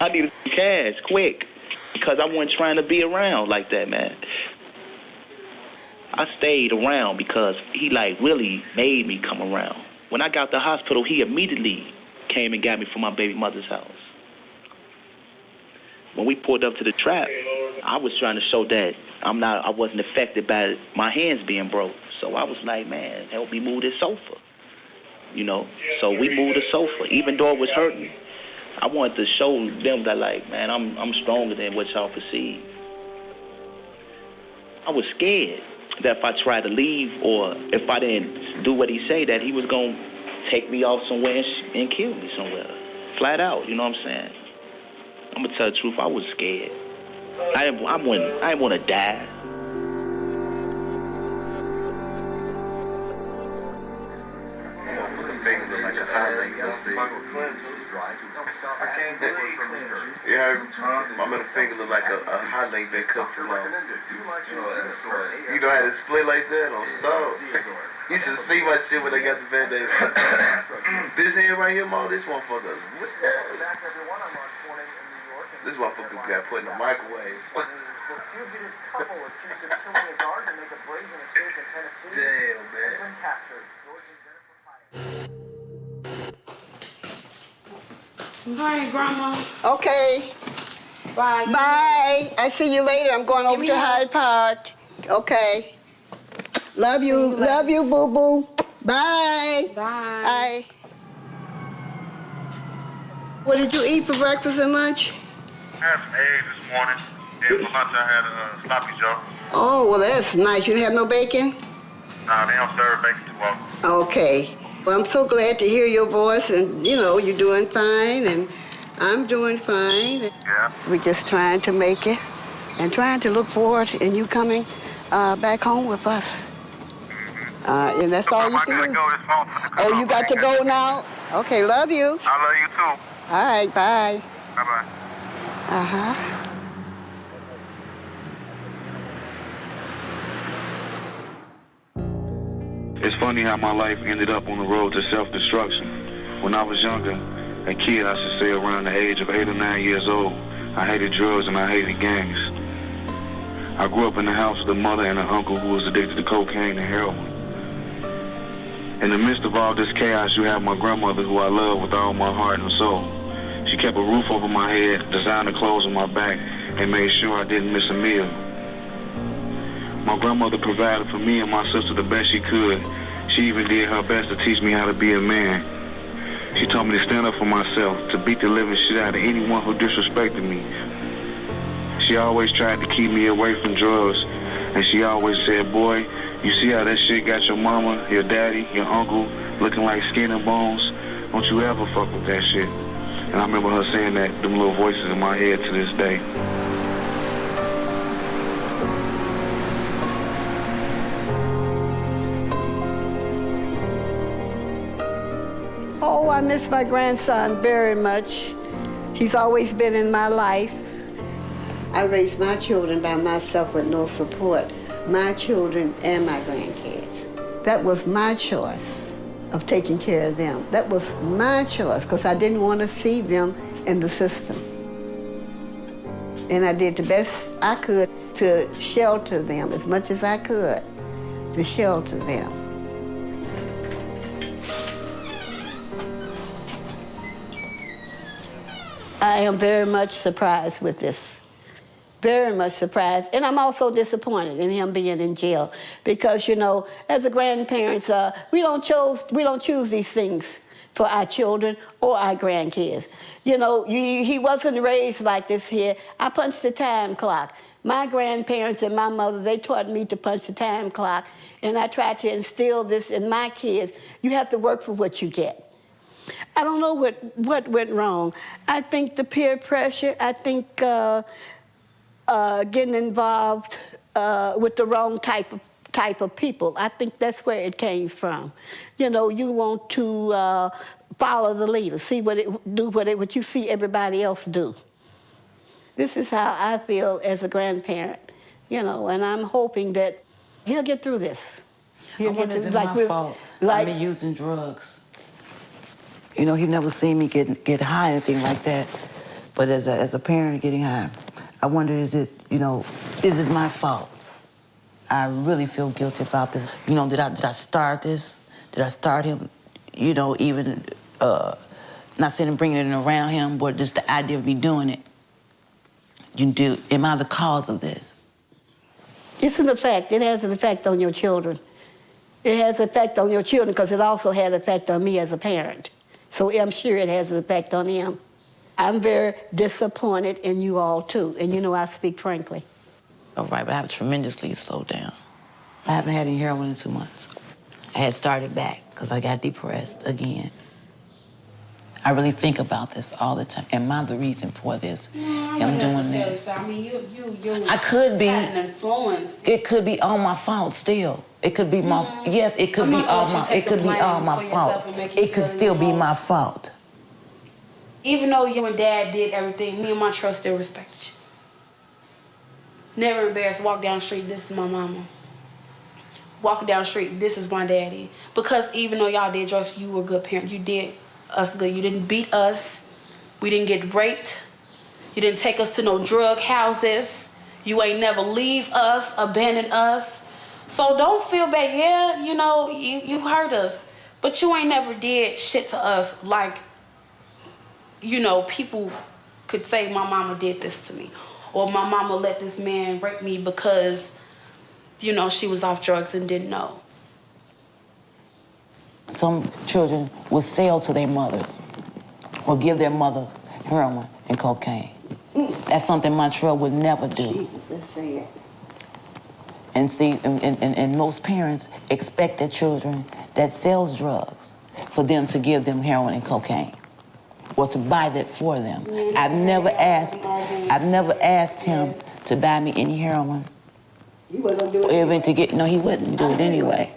I needed cash quick because I wasn't trying to be around like that, man. I stayed around because he like really made me come around. When I got to the hospital, he immediately came and got me from my baby mother's house. When we pulled up to the trap, I was trying to show that I wasn't affected by my hands being broke. So I was like, man, help me move this sofa. You know, so we moved the sofa, even though it was hurting. I wanted to show them that, like, man, I'm stronger than what y'all perceive. I was scared that if I tried to leave or if I didn't do what he said, that he was going to take me off somewhere and kill me somewhere. Flat out, you know what I'm saying? I'm going to tell the truth, I was scared. I didn't want to die. Yeah, my middle finger look like a hot link been cooked too long. You know how to split like that on stove. You should see my shit when I got the Band-Aid. This hand right here, Mo, this motherfucker. This motherfucker got put in the microwave. Damn, man. Bye, Grandma. Okay. Bye. Bye. I see you later. I'm going over to Hyde Park. Okay. Love you. Love you, boo-boo. Bye. Bye. Bye. What did you eat for breakfast and lunch? I had some eggs this morning. And for lunch, I had a sloppy joe. Oh, well, that's nice. You didn't have no bacon? Nah, they don't serve bacon too often. Okay. Well, I'm so glad to hear your voice, and, you know, you're doing fine, and I'm doing fine. Yeah. We're just trying to make it and trying to look forward in you coming back home with us. And that's all you can do. Oh, you got to go now? Okay, love you. I love you too. All right, bye. Bye-bye. Uh-huh. It's funny how my life ended up on the road to self-destruction. When I was younger, a kid, I should say around the age of 8 or 9 years old, I hated drugs and I hated gangs. I grew up in the house with a mother and an uncle who was addicted to cocaine and heroin. In the midst of all this chaos, you have my grandmother, who I love with all my heart and soul. She kept a roof over my head, designer clothes on my back, and made sure I didn't miss a meal. My grandmother provided for me and my sister the best she could. She even did her best to teach me how to be a man. She taught me to stand up for myself, to beat the living shit out of anyone who disrespected me. She always tried to keep me away from drugs, and she always said, boy, you see how that shit got your mama, your daddy, your uncle looking like skin and bones? Don't you ever fuck with that shit. And I remember her saying that, them little voices in my head to this day. Oh, I miss my grandson very much. He's always been in my life. I raised my children by myself with no support, my children and my grandkids. That was my choice of taking care of them. That was my choice because I didn't want to see them in the system. And I did the best I could to shelter them as much as I could, to shelter them. I am very much surprised with this. Very much surprised. And I'm also disappointed in him being in jail because, you know, as a grandparents, we don't choose these things for our children or our grandkids. You know, he wasn't raised like this here. I punched the time clock. My grandparents and my mother, they taught me to punch the time clock, and I tried to instill this in my kids. You have to work for what you get. I don't know what went wrong. I think the peer pressure, I think getting involved with the wrong type of people. I think that's where it came from. You know, you want to follow the leader, do what you see everybody else do. This is how I feel as a grandparent, you know, and I'm hoping that he'll get through this. I wonder, is it my fault? I've been using drugs. You know, he never seen me get high or anything like that. But as a parent getting high, I wonder, is it my fault? I really feel guilty about this. You know, did I start this? Did I start him, you know, even, not saying bringing it in around him, but just the idea of me doing it. am I the cause of this? It's an effect. It has an effect on your children. It has an effect on your children because it also has an effect on me as a parent. So I'm sure it has an effect on them. I'm very disappointed in you all too, and you know I speak frankly. All right, but I have tremendously slowed down. I haven't had any heroin in 2 months. I had started back because I got depressed again. I really think about this all the time. Am I the reason for this? I'm doing this. I mean, you. I could be. Had an influence. It could be all my fault still. It could be my, yes, it could be all my, it could be all my fault. It could still be my fault. Even though you and Dad did everything, me and my trust still respect you. Never embarrassed. Walk down the street, this is my mama. Walking down the street, this is my daddy. Because even though y'all did drugs, you were a good parent. You did us good. You didn't beat us. We didn't get raped. You didn't take us to no drug houses. You ain't never leave us, abandon us. So don't feel bad. Yeah, you know, you hurt us. But you ain't never did shit to us like, you know, people could say my mama did this to me. Or my mama let this man rape me because, you know, she was off drugs and didn't know. Some children will sell to their mothers or give their mothers heroin and cocaine. That's something Montreal would never do. And see, and most parents expect their children that sells drugs for them to give them heroin and cocaine or to buy that for them. I've never asked him to buy me any heroin. Or even to get, no, he wouldn't do it anyway.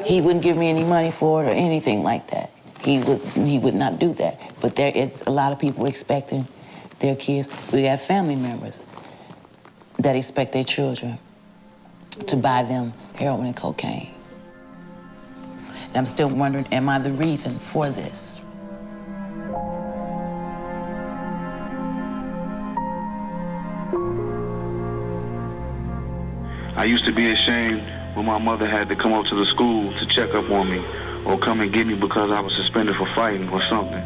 He wouldn't give me any money for it or anything like that. He would not do that. But there is a lot of people expecting their kids. We have family members that expect their children to buy them heroin and cocaine. And I'm still wondering, am I the reason for this? I used to be ashamed when my mother had to come up to the school to check up on me or come and get me because I was suspended for fighting or something.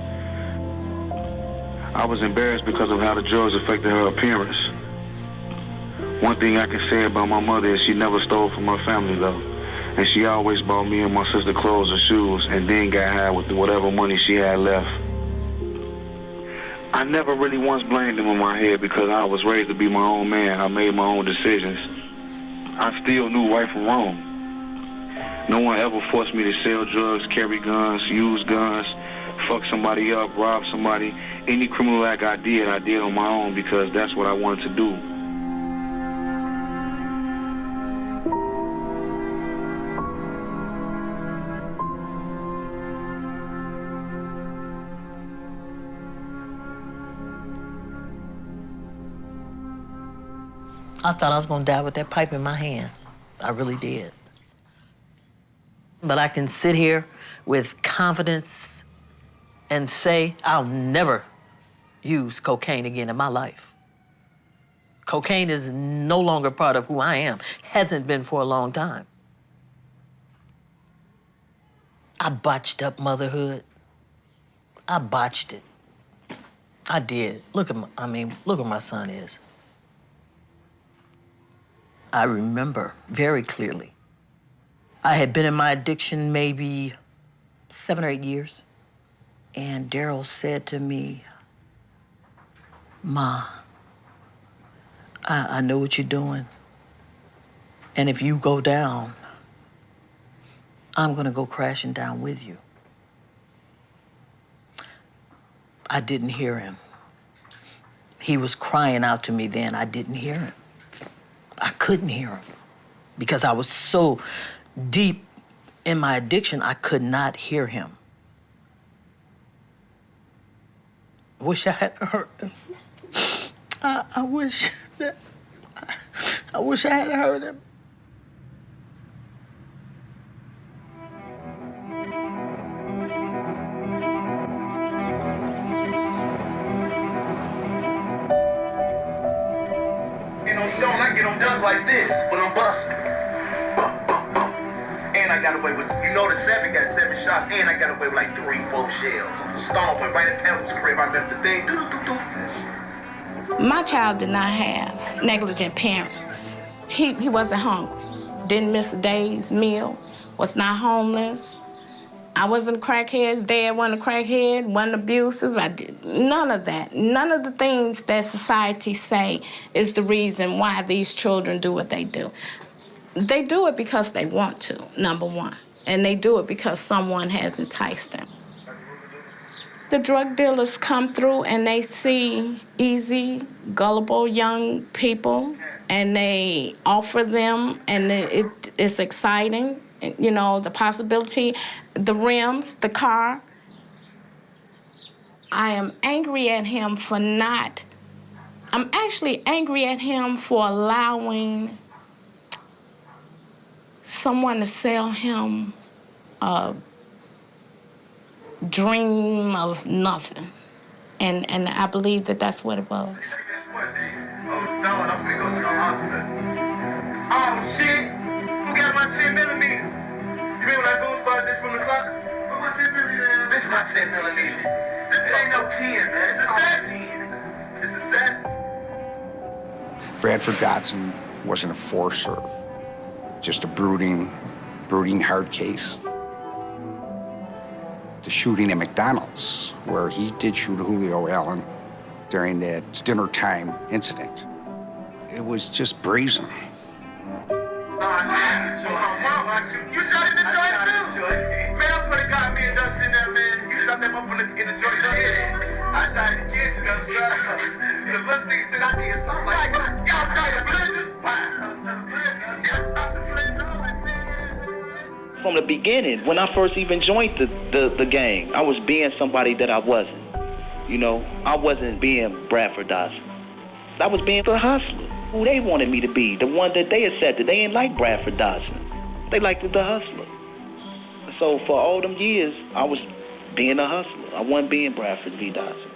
I was embarrassed because of how the drugs affected her appearance. One thing I can say about my mother is she never stole from her family, though. And she always bought me and my sister clothes and shoes and then got high with whatever money she had left. I never really once blamed them in my head because I was raised to be my own man. I made my own decisions. I still knew right from wrong. No one ever forced me to sell drugs, carry guns, use guns, fuck somebody up, rob somebody. Any criminal act I did on my own because that's what I wanted to do. I thought I was gonna die with that pipe in my hand. I really did. But I can sit here with confidence and say I'll never use cocaine again in my life. Cocaine is no longer part of who I am. Hasn't been for a long time. I botched up motherhood. I botched it. I did. Look where my son is. I remember very clearly. I had been in my addiction maybe 7 or 8 years. And Daryl said to me, Ma, I know what you're doing. And if you go down, I'm gonna go crashing down with you. I didn't hear him. He was crying out to me then. I didn't hear him. I couldn't hear him because I was so deep in my addiction, I could not hear him. Wish I had heard him. I wish I had heard him. I get them done like this, but I'm busting. And I got away with, you know, the 7 got 7 shots, and I got away with like 3, 4 shells. Stone went right at Pebbles' crib. I left the thing. My child did not have negligent parents. He wasn't hungry, didn't miss a day's meal, was not homeless. I wasn't a crackhead, his dad wasn't a crackhead, wasn't abusive. I did none of that. None of the things that society say is the reason why these children do what they do. They do it because they want to, number one, and they do it because someone has enticed them. The drug dealers come through and they see easy, gullible young people, and they offer them, and it's exciting. You know, the possibility, the rims, the car. I am angry at him for not, I'm actually angry at him for allowing someone to sell him a dream of nothing. And I believe that that's what it was. Oh, Stone, I'm finna go to the hospital. Oh, shit! Who got my 10 millimeter? You remember when I go spotted this from the clock? Who my 10 millimeter? This is my 10 millimeter. This ain't no 10, man. It's a 10. It's a set. Bradford Dodson wasn't a forcer, just a brooding, hard case. The shooting at McDonald's, where he did shoot Julio Allen during that dinner time incident, it was just brazen. You shot in the joint too? Man, I swear to God, me and Dutch in there, man. You shot that motherfucker in the joint. I shot in the kitchen, I'm sorry. The little nigga said I did something like that. Y'all started From the beginning, when I first even joined the gang, I was being somebody that I wasn't. You know, I wasn't being Bradford Dodson. I was being the hustler, who they wanted me to be, the one that they accepted. They didn't like Bradford Dodson. They liked the hustler. So for all them years, I was being a hustler. I wasn't being Bradford V. Dodson.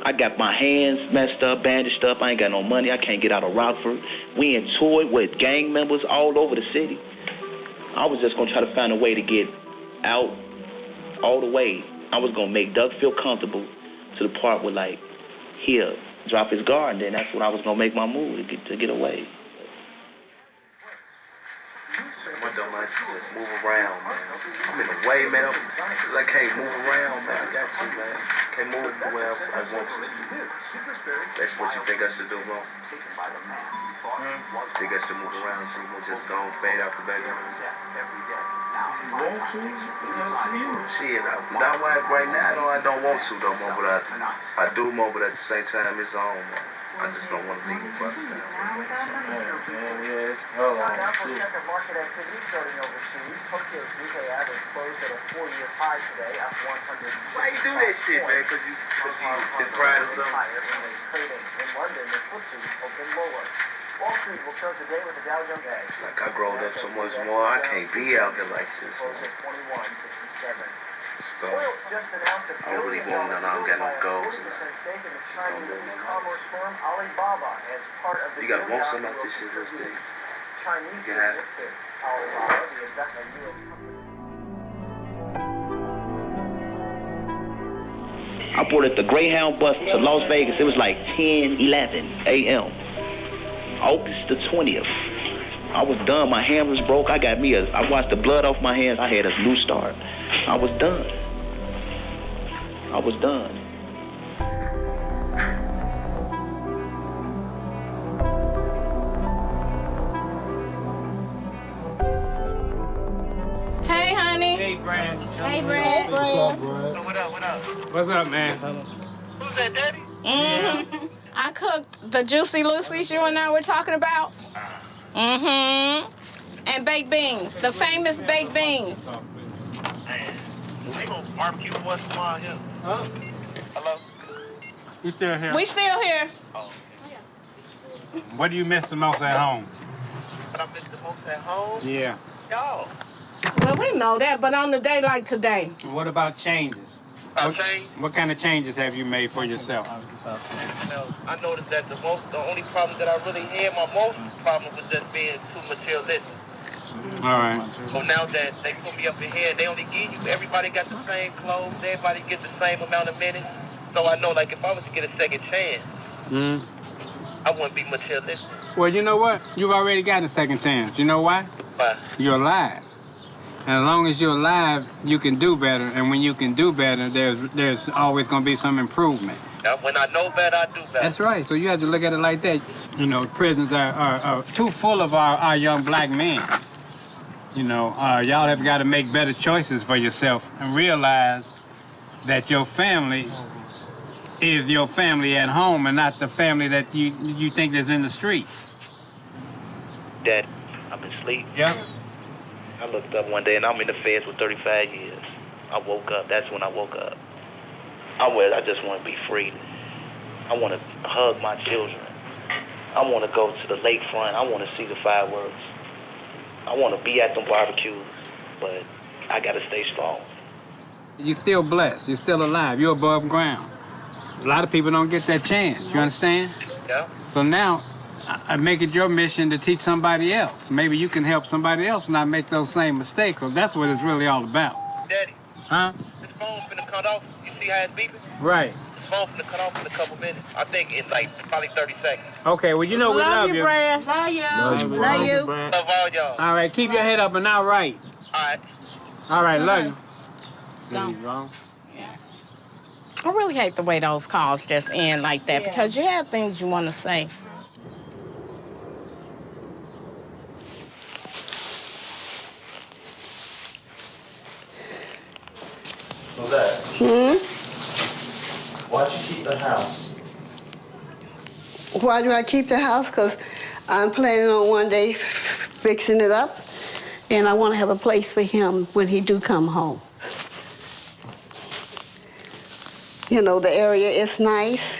I got my hands messed up, bandaged up. I ain't got no money. I can't get out of Rockford. We in tour with gang members all over the city. I was just gonna try to find a way to get out all the way. I was gonna make Doug feel comfortable to the part where, like, he'll drop his guard, and then that's when I was gonna make my move to get away. My dumb ass just move around, man. I'm in the way, man. I can't move around, man. I got to, man. Can't move the way I want to. That's what you think I should do, bro? Think I should move around so we'll just go and fade out the background? You want to? Shit, not right now. I don't want to, though, man. But I do more, but at the same time, it's on, man. I just don't want to leave the bus down. Hold on. Second market activity starting overseas. Tokyo's Nikkei average closed at a 4-year high today, up 100. Why you do that shit, man? Because you is pride or something? Trading in London, the FTSE opened lower. Wall Street will close the day with the Dow Jones. It's like I growed up so much more. I can't be out there like this. Closed at 21.67. So, I don't really want none. I don't got no goals. You gotta want something like this shit, this thing. You can have it. I boarded the Greyhound bus to Las Vegas. It was like 10:11 a.m. August the 20th. I was done. My hand was broke. I washed the blood off my hands. I had a new start. I was done. Hey, honey. Hey, Brad. Hey, Brad. What up? What's up, man? Who's that, Daddy? Mm-hmm. I cooked the Juicy Lucy's you and I were talking about. Mm-hmm. And baked beans, the famous baked beans. They gonna barbecue for us tomorrow here. Huh? Hello? You still here? We still here. Oh. What do you miss the most at home? What I miss the most at home? Yeah. Y'all. Well, we know that, but on a day like today. What about changes? What kind of changes have you made for yourself? I noticed that the only problem that I really had, my most problem was just being too materialistic. All right. So now that they put me up in here, they only give you, everybody got the same clothes, everybody get the same amount of minutes. So I know, like, if I was to get a second chance, I wouldn't be materialistic. Well, you know what? You've already gotten a second chance. You know why? Why? You're alive. And as long as you're alive, you can do better. And when you can do better, there's always going to be some improvement. When I know better, I do better. That's right. So you have to look at it like that. You know, prisons are too full of our young black men. You know, y'all have got to make better choices for yourself and realize that your family is your family at home and not the family that you think is in the streets. Daddy, I've been asleep. Yeah. I looked up one day and I'm in the feds for 35 years. I woke up. That's when I woke up. I just want to be free. I want to hug my children. I want to go to the lakefront. I want to see the fireworks. I want to be at them barbecues, but I got to stay strong. You're still blessed. You're still alive. You're above ground. A lot of people don't get that chance. You understand? Yeah. So now, I make it your mission to teach somebody else. Maybe you can help somebody else not make those same mistakes, because that's what it's really all about. Daddy. Huh? This phone's finna cut off. You see how it's beeping? Right. This phone's finna cut off in a couple minutes. I think in like probably 30 seconds. Okay, well, you know we love you. Brad. Love you. Love you. Love all y'all. All right, keep your head up and I'll write. All right. All right, love you. Wrong. I really hate the way those calls just end like that because you have things you want to say. What's that? Why'd you keep the house? Why do I keep the house? Because I'm planning on one day fixing it up, and I want to have a place for him when he do come home. You know, the area is nice.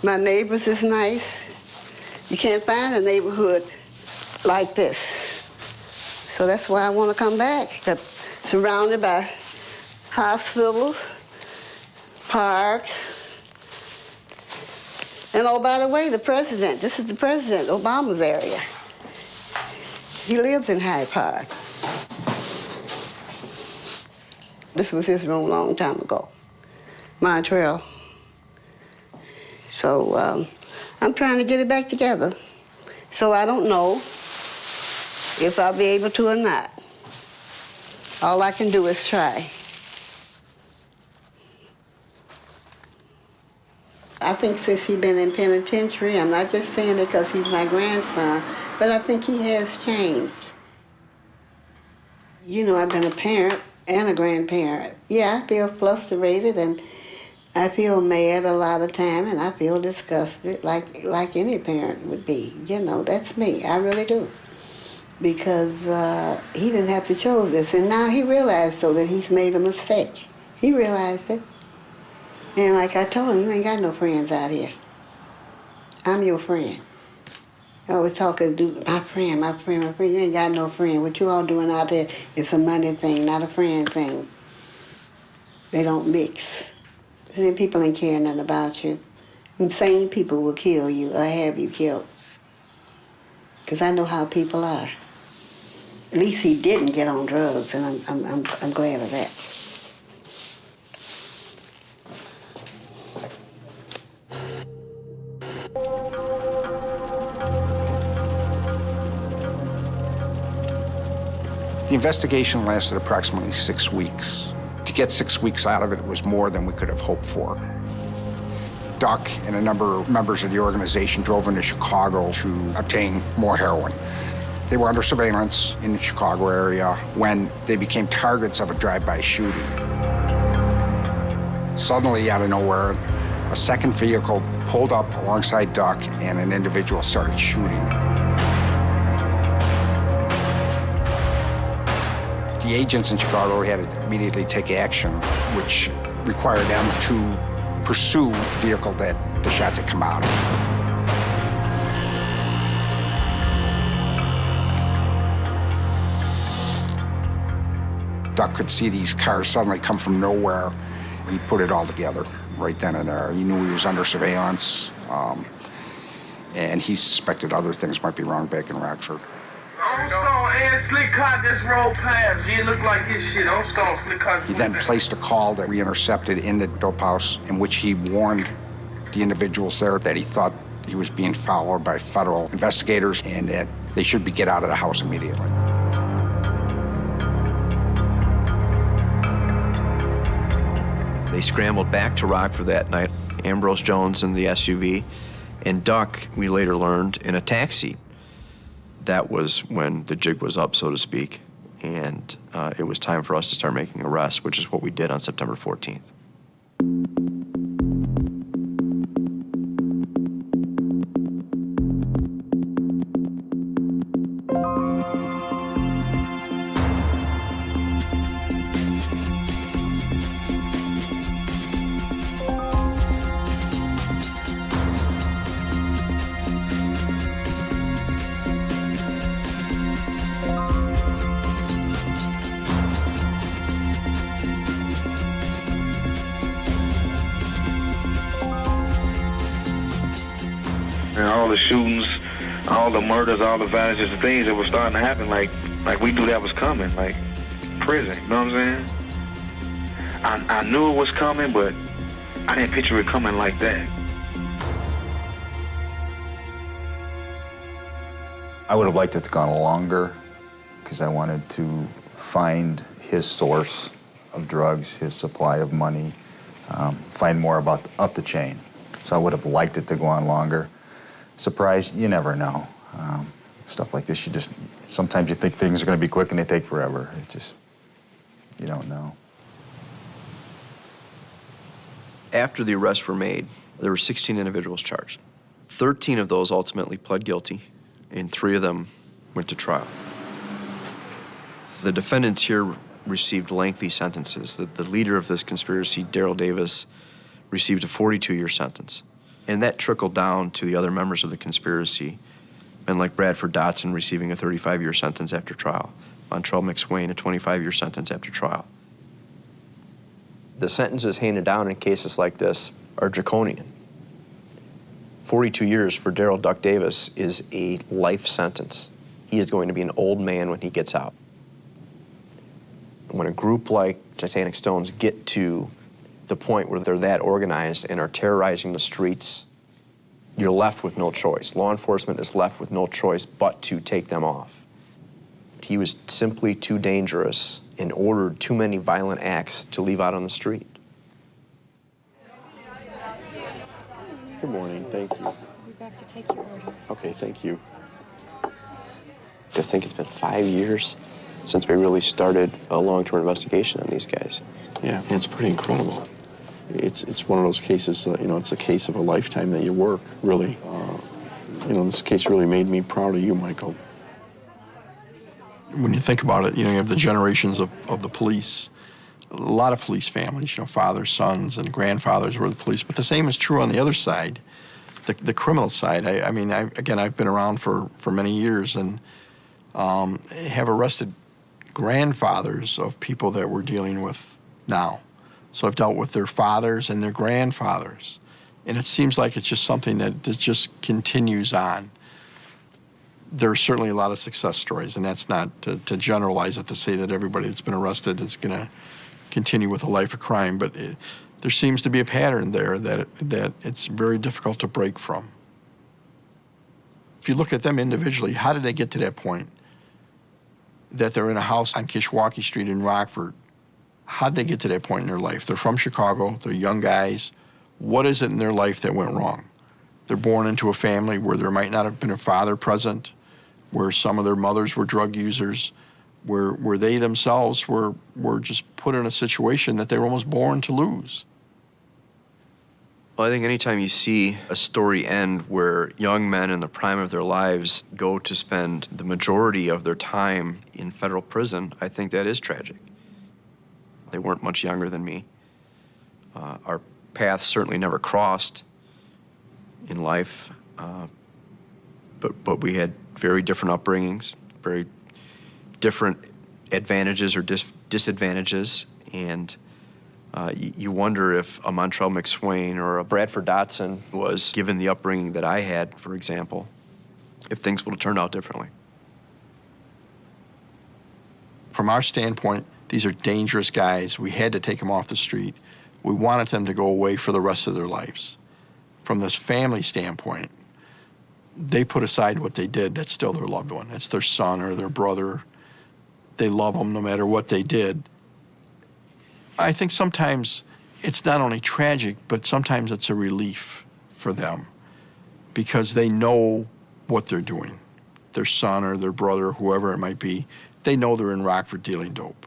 My neighbors is nice. You can't find a neighborhood like this. So that's why I want to come back. But surrounded by hospitals, parks. And oh, by the way, the president, this is the president, Obama's area. He lives in Hyde Park. This was his room a long time ago. Montreal. So I'm trying to get it back together. So I don't know if I'll be able to or not. All I can do is try. I think since he's been in penitentiary, I'm not just saying it because he's my grandson, but I think he has changed. You know, I've been a parent and a grandparent. Yeah, I feel frustrated and I feel mad a lot of time and I feel disgusted like any parent would be. You know, that's me. I really do. Because he didn't have to choose this. And now he realized so that he's made a mistake. He realized it. And like I told him, you ain't got no friends out here. I'm your friend. I always talking to my friend, my friend, my friend. You ain't got no friend. What you all doing out there is a money thing, not a friend thing. They don't mix. See, people ain't caring nothing about you. Them same people will kill you or have you killed. Because I know how people are. At least he didn't get on drugs, and I'm glad of that. The investigation lasted approximately 6 weeks. To get 6 weeks out of it was more than we could have hoped for. Duck and a number of members of the organization drove into Chicago to obtain more heroin. They were under surveillance in the Chicago area when they became targets of a drive-by shooting. Suddenly, out of nowhere, a second vehicle pulled up alongside Duck and an individual started shooting. The agents in Chicago had to immediately take action, which required them to pursue the vehicle that the shots had come out of. Duck could see these cars suddenly come from nowhere. He put it all together right then and there. He knew he was under surveillance, and he suspected other things might be wrong back in Rockford. I On Stone and Slick Car just rolled past. It looked like his shit. On Stone, Slick Car. He then placed a call that we intercepted in the dope house in which he warned the individuals there that he thought he was being followed by federal investigators and that they should get out of the house immediately. They scrambled back to Rockford that night. Ambrose Jones in the SUV, and Duck, we later learned, in a taxi. That was when the jig was up, so to speak, and it was time for us to start making arrests, which is what we did on September 14th. And all the shootings, all the murders, all the violence, just the things that were starting to happen, like we knew that was coming, like prison, you know what I'm saying? I knew it was coming, but I didn't picture it coming like that. I would have liked it to have gone longer because I wanted to find his source of drugs, his supply of money, find more about up the chain. So I would have liked it to go on longer. Surprise, you never know. Stuff like this, sometimes you think things are going to be quick and they take forever. You don't know. After the arrests were made, there were 16 individuals charged. 13 of those ultimately pled guilty, and 3 of them went to trial. The defendants here received lengthy sentences. The leader of this conspiracy, Daryl Davis, received a 42-year sentence. And that trickled down to the other members of the conspiracy, and like Bradford Dotson receiving a 35-year sentence after trial, Montrell McSwain a 25-year sentence after trial. The sentences handed down in cases like this are draconian. 42 years for Daryl Duck Davis is a life sentence. He is going to be an old man when he gets out. When a group like Titanic Stones get to the point where they're that organized and are terrorizing the streets, you're left with no choice. Law enforcement is left with no choice but to take them off. He was simply too dangerous and ordered too many violent acts to leave out on the street. Good morning, thank you. I'll be back to take your order. Okay, thank you. To think it's been 5 years since we really started a long-term investigation on these guys. Yeah, it's pretty incredible. It's one of those cases, it's a case of a lifetime that you work, really. This case really made me proud of you, Michael. When you think about it, you have the generations of the police. A lot of police families, fathers, sons, and grandfathers were the police. But the same is true on the other side, the criminal side. I've been around for many years and have arrested grandfathers of people that we're dealing with now. So I've dealt with their fathers and their grandfathers. And it seems like it's just something that just continues on. There are certainly a lot of success stories, and that's not to generalize it, to say that everybody that's been arrested is going to continue with a life of crime, but there seems to be a pattern there that it's very difficult to break from. If you look at them individually, how did they get to that point that they're in a house on Kishwaukee Street in Rockford? How'd they get to that point in their life? They're from Chicago, they're young guys. What is it in their life that went wrong? They're born into a family where there might not have been a father present, where some of their mothers were drug users, where they themselves were just put in a situation that they were almost born to lose. Well, I think anytime you see a story end where young men in the prime of their lives go to spend the majority of their time in federal prison, I think that is tragic. They weren't much younger than me. Our paths certainly never crossed in life, but we had very different upbringings, very different advantages or disadvantages, and you wonder if a Montrell McSwain or a Bradford Dotson was given the upbringing that I had, for example, if things would have turned out differently. From our standpoint, these are dangerous guys. We had to take them off the street. We wanted them to go away for the rest of their lives. From this family standpoint, they put aside what they did. That's still their loved one. It's their son or their brother. They love them no matter what they did. I think sometimes it's not only tragic, but sometimes it's a relief for them because they know what they're doing. Their son or their brother, whoever it might be, they know they're in Rockford dealing dope.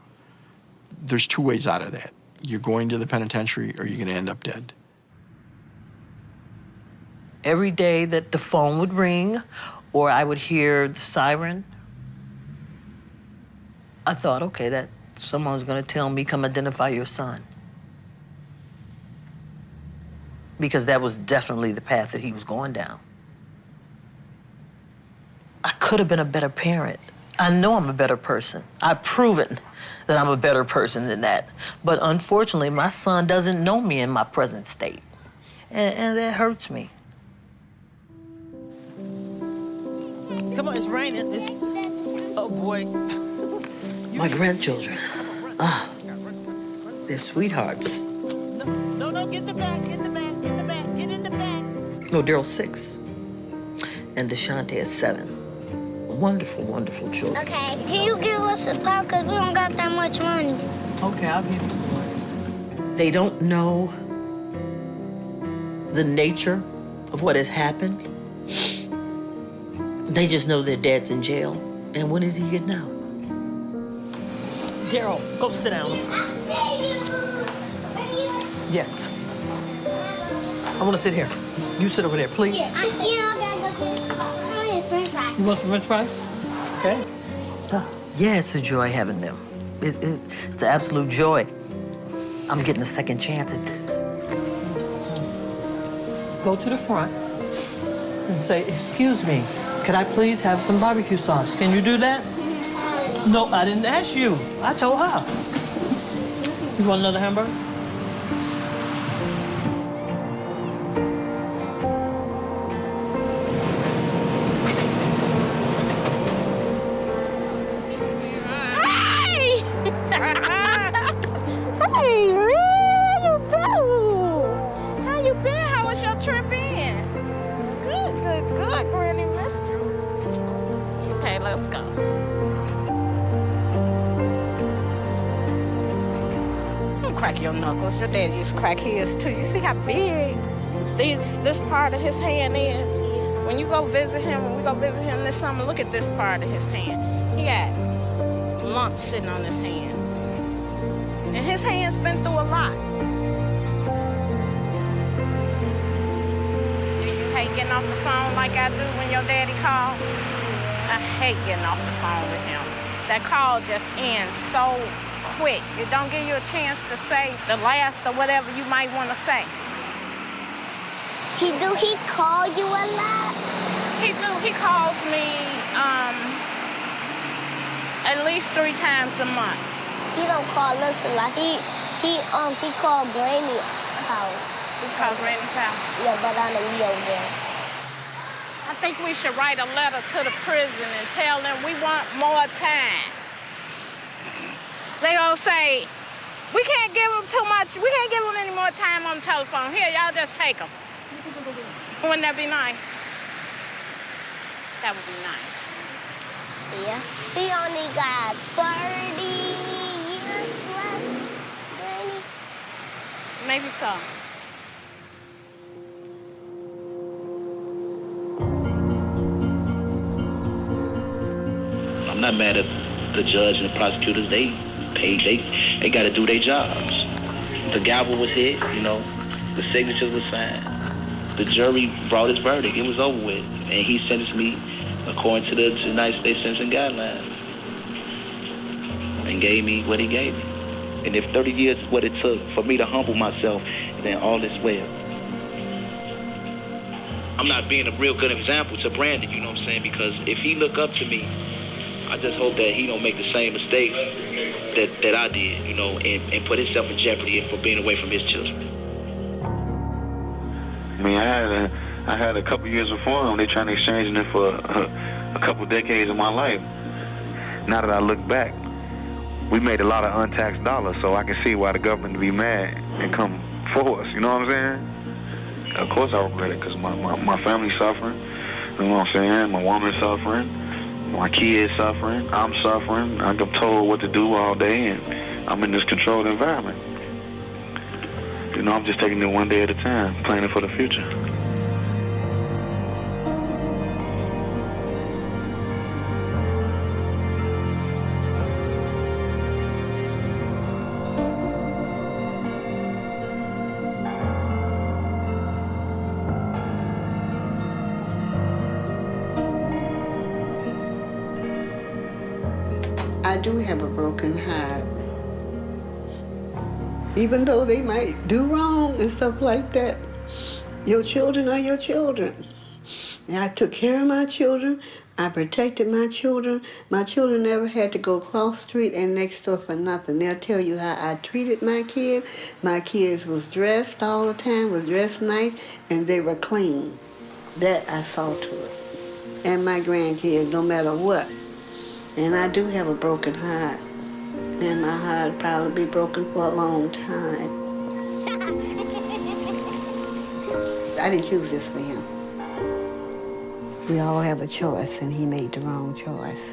There's two ways out of that. You're going to the penitentiary or you're going to end up dead. Every day that the phone would ring or I would hear the siren, I thought, okay, that someone's gonna tell me, come identify your son. Because that was definitely the path that he was going down. I could have been a better parent. I know I'm a better person. I've proven that I'm a better person than that. But unfortunately, my son doesn't know me in my present state. And that hurts me. Come on, it's raining. Oh boy. My grandchildren, they're sweethearts. No, get in the back, get in the back, get in the back, get in the back. No, Daryl's 6, and Deshante is 7. Wonderful, wonderful children. Okay, can you give us a pop because we don't got that much money? Okay, I'll give you some money. They don't know the nature of what has happened. They just know their dad's in jail, and when is he getting out? Daryl, go sit down. Yes. I want to sit here. You sit over there, please. Yes. I gotta go get french fries. You want some french fries? Okay. Yeah, it's a joy having them. It's an absolute joy. I'm getting a second chance at this. Go to the front and say, excuse me, could I please have some barbecue sauce? Can you do that? No, I didn't ask you. I told her. You want another hamburger? Hey! Hey, how you doing? How you been? How was your trip in? Good. Granny missed you. Okay, let's go. Crack your knuckles. Your dad used to crack his too. You see how big this part of his hand is? When you go visit him, when we go visit him this summer, look at this part of his hand. He got lumps sitting on his hands. And his hand's been through a lot. Do you hate getting off the phone like I do when your daddy calls? I hate getting off the phone with him. That call just ends so quick. It don't give you a chance to say the last or whatever you might want to say. He call you a lot? He do. He calls me at least 3 times a month. He don't call us a lot. He called Granny's house. He called Granny's house? Yeah, but I know we over there. I think we should write a letter to the prison and tell them we want more time. They gonna say, we can't give them too much, we can't give them any more time on the telephone. Here, y'all just take them. Wouldn't that be nice? That would be nice. Yeah. He only got 30 years left, Granny. Maybe so. I'm not mad at the judge and the prosecutors. They got to do their jobs. The gavel was hit, the signatures were signed. The jury brought its verdict. It was over with. And he sentenced me according to the United States sentencing guidelines and gave me what he gave me. And if 30 years is what it took for me to humble myself, then all is well. I'm not being a real good example to Brandon, you know what I'm saying? Because if he look up to me, I just hope that he don't make the same mistakes that I did, and put himself in jeopardy for being away from his children. I mean, I had a couple years before him. They trying to exchange it for a couple decades of my life. Now that I look back, we made a lot of untaxed dollars, so I can see why the government would be mad and come for us, you know what I'm saying? Of course I regret it, because my family's suffering, you know what I'm saying? My woman's suffering, my kids suffering, I'm suffering, I'm told what to do all day, and I'm in this controlled environment. You know, I'm just taking it one day at a time, planning for the future. I do have a broken heart. Even though they might do wrong and stuff like that, your children are your children. And I took care of my children. I protected my children. My children never had to go cross street and next door for nothing. They'll tell you how I treated my kids. My kids was dressed all the time, was dressed nice, and they were clean. That I saw to it. And my grandkids, no matter what. And I do have a broken heart. And my heart will probably be broken for a long time. I didn't choose this for him. We all have a choice, and he made the wrong choice.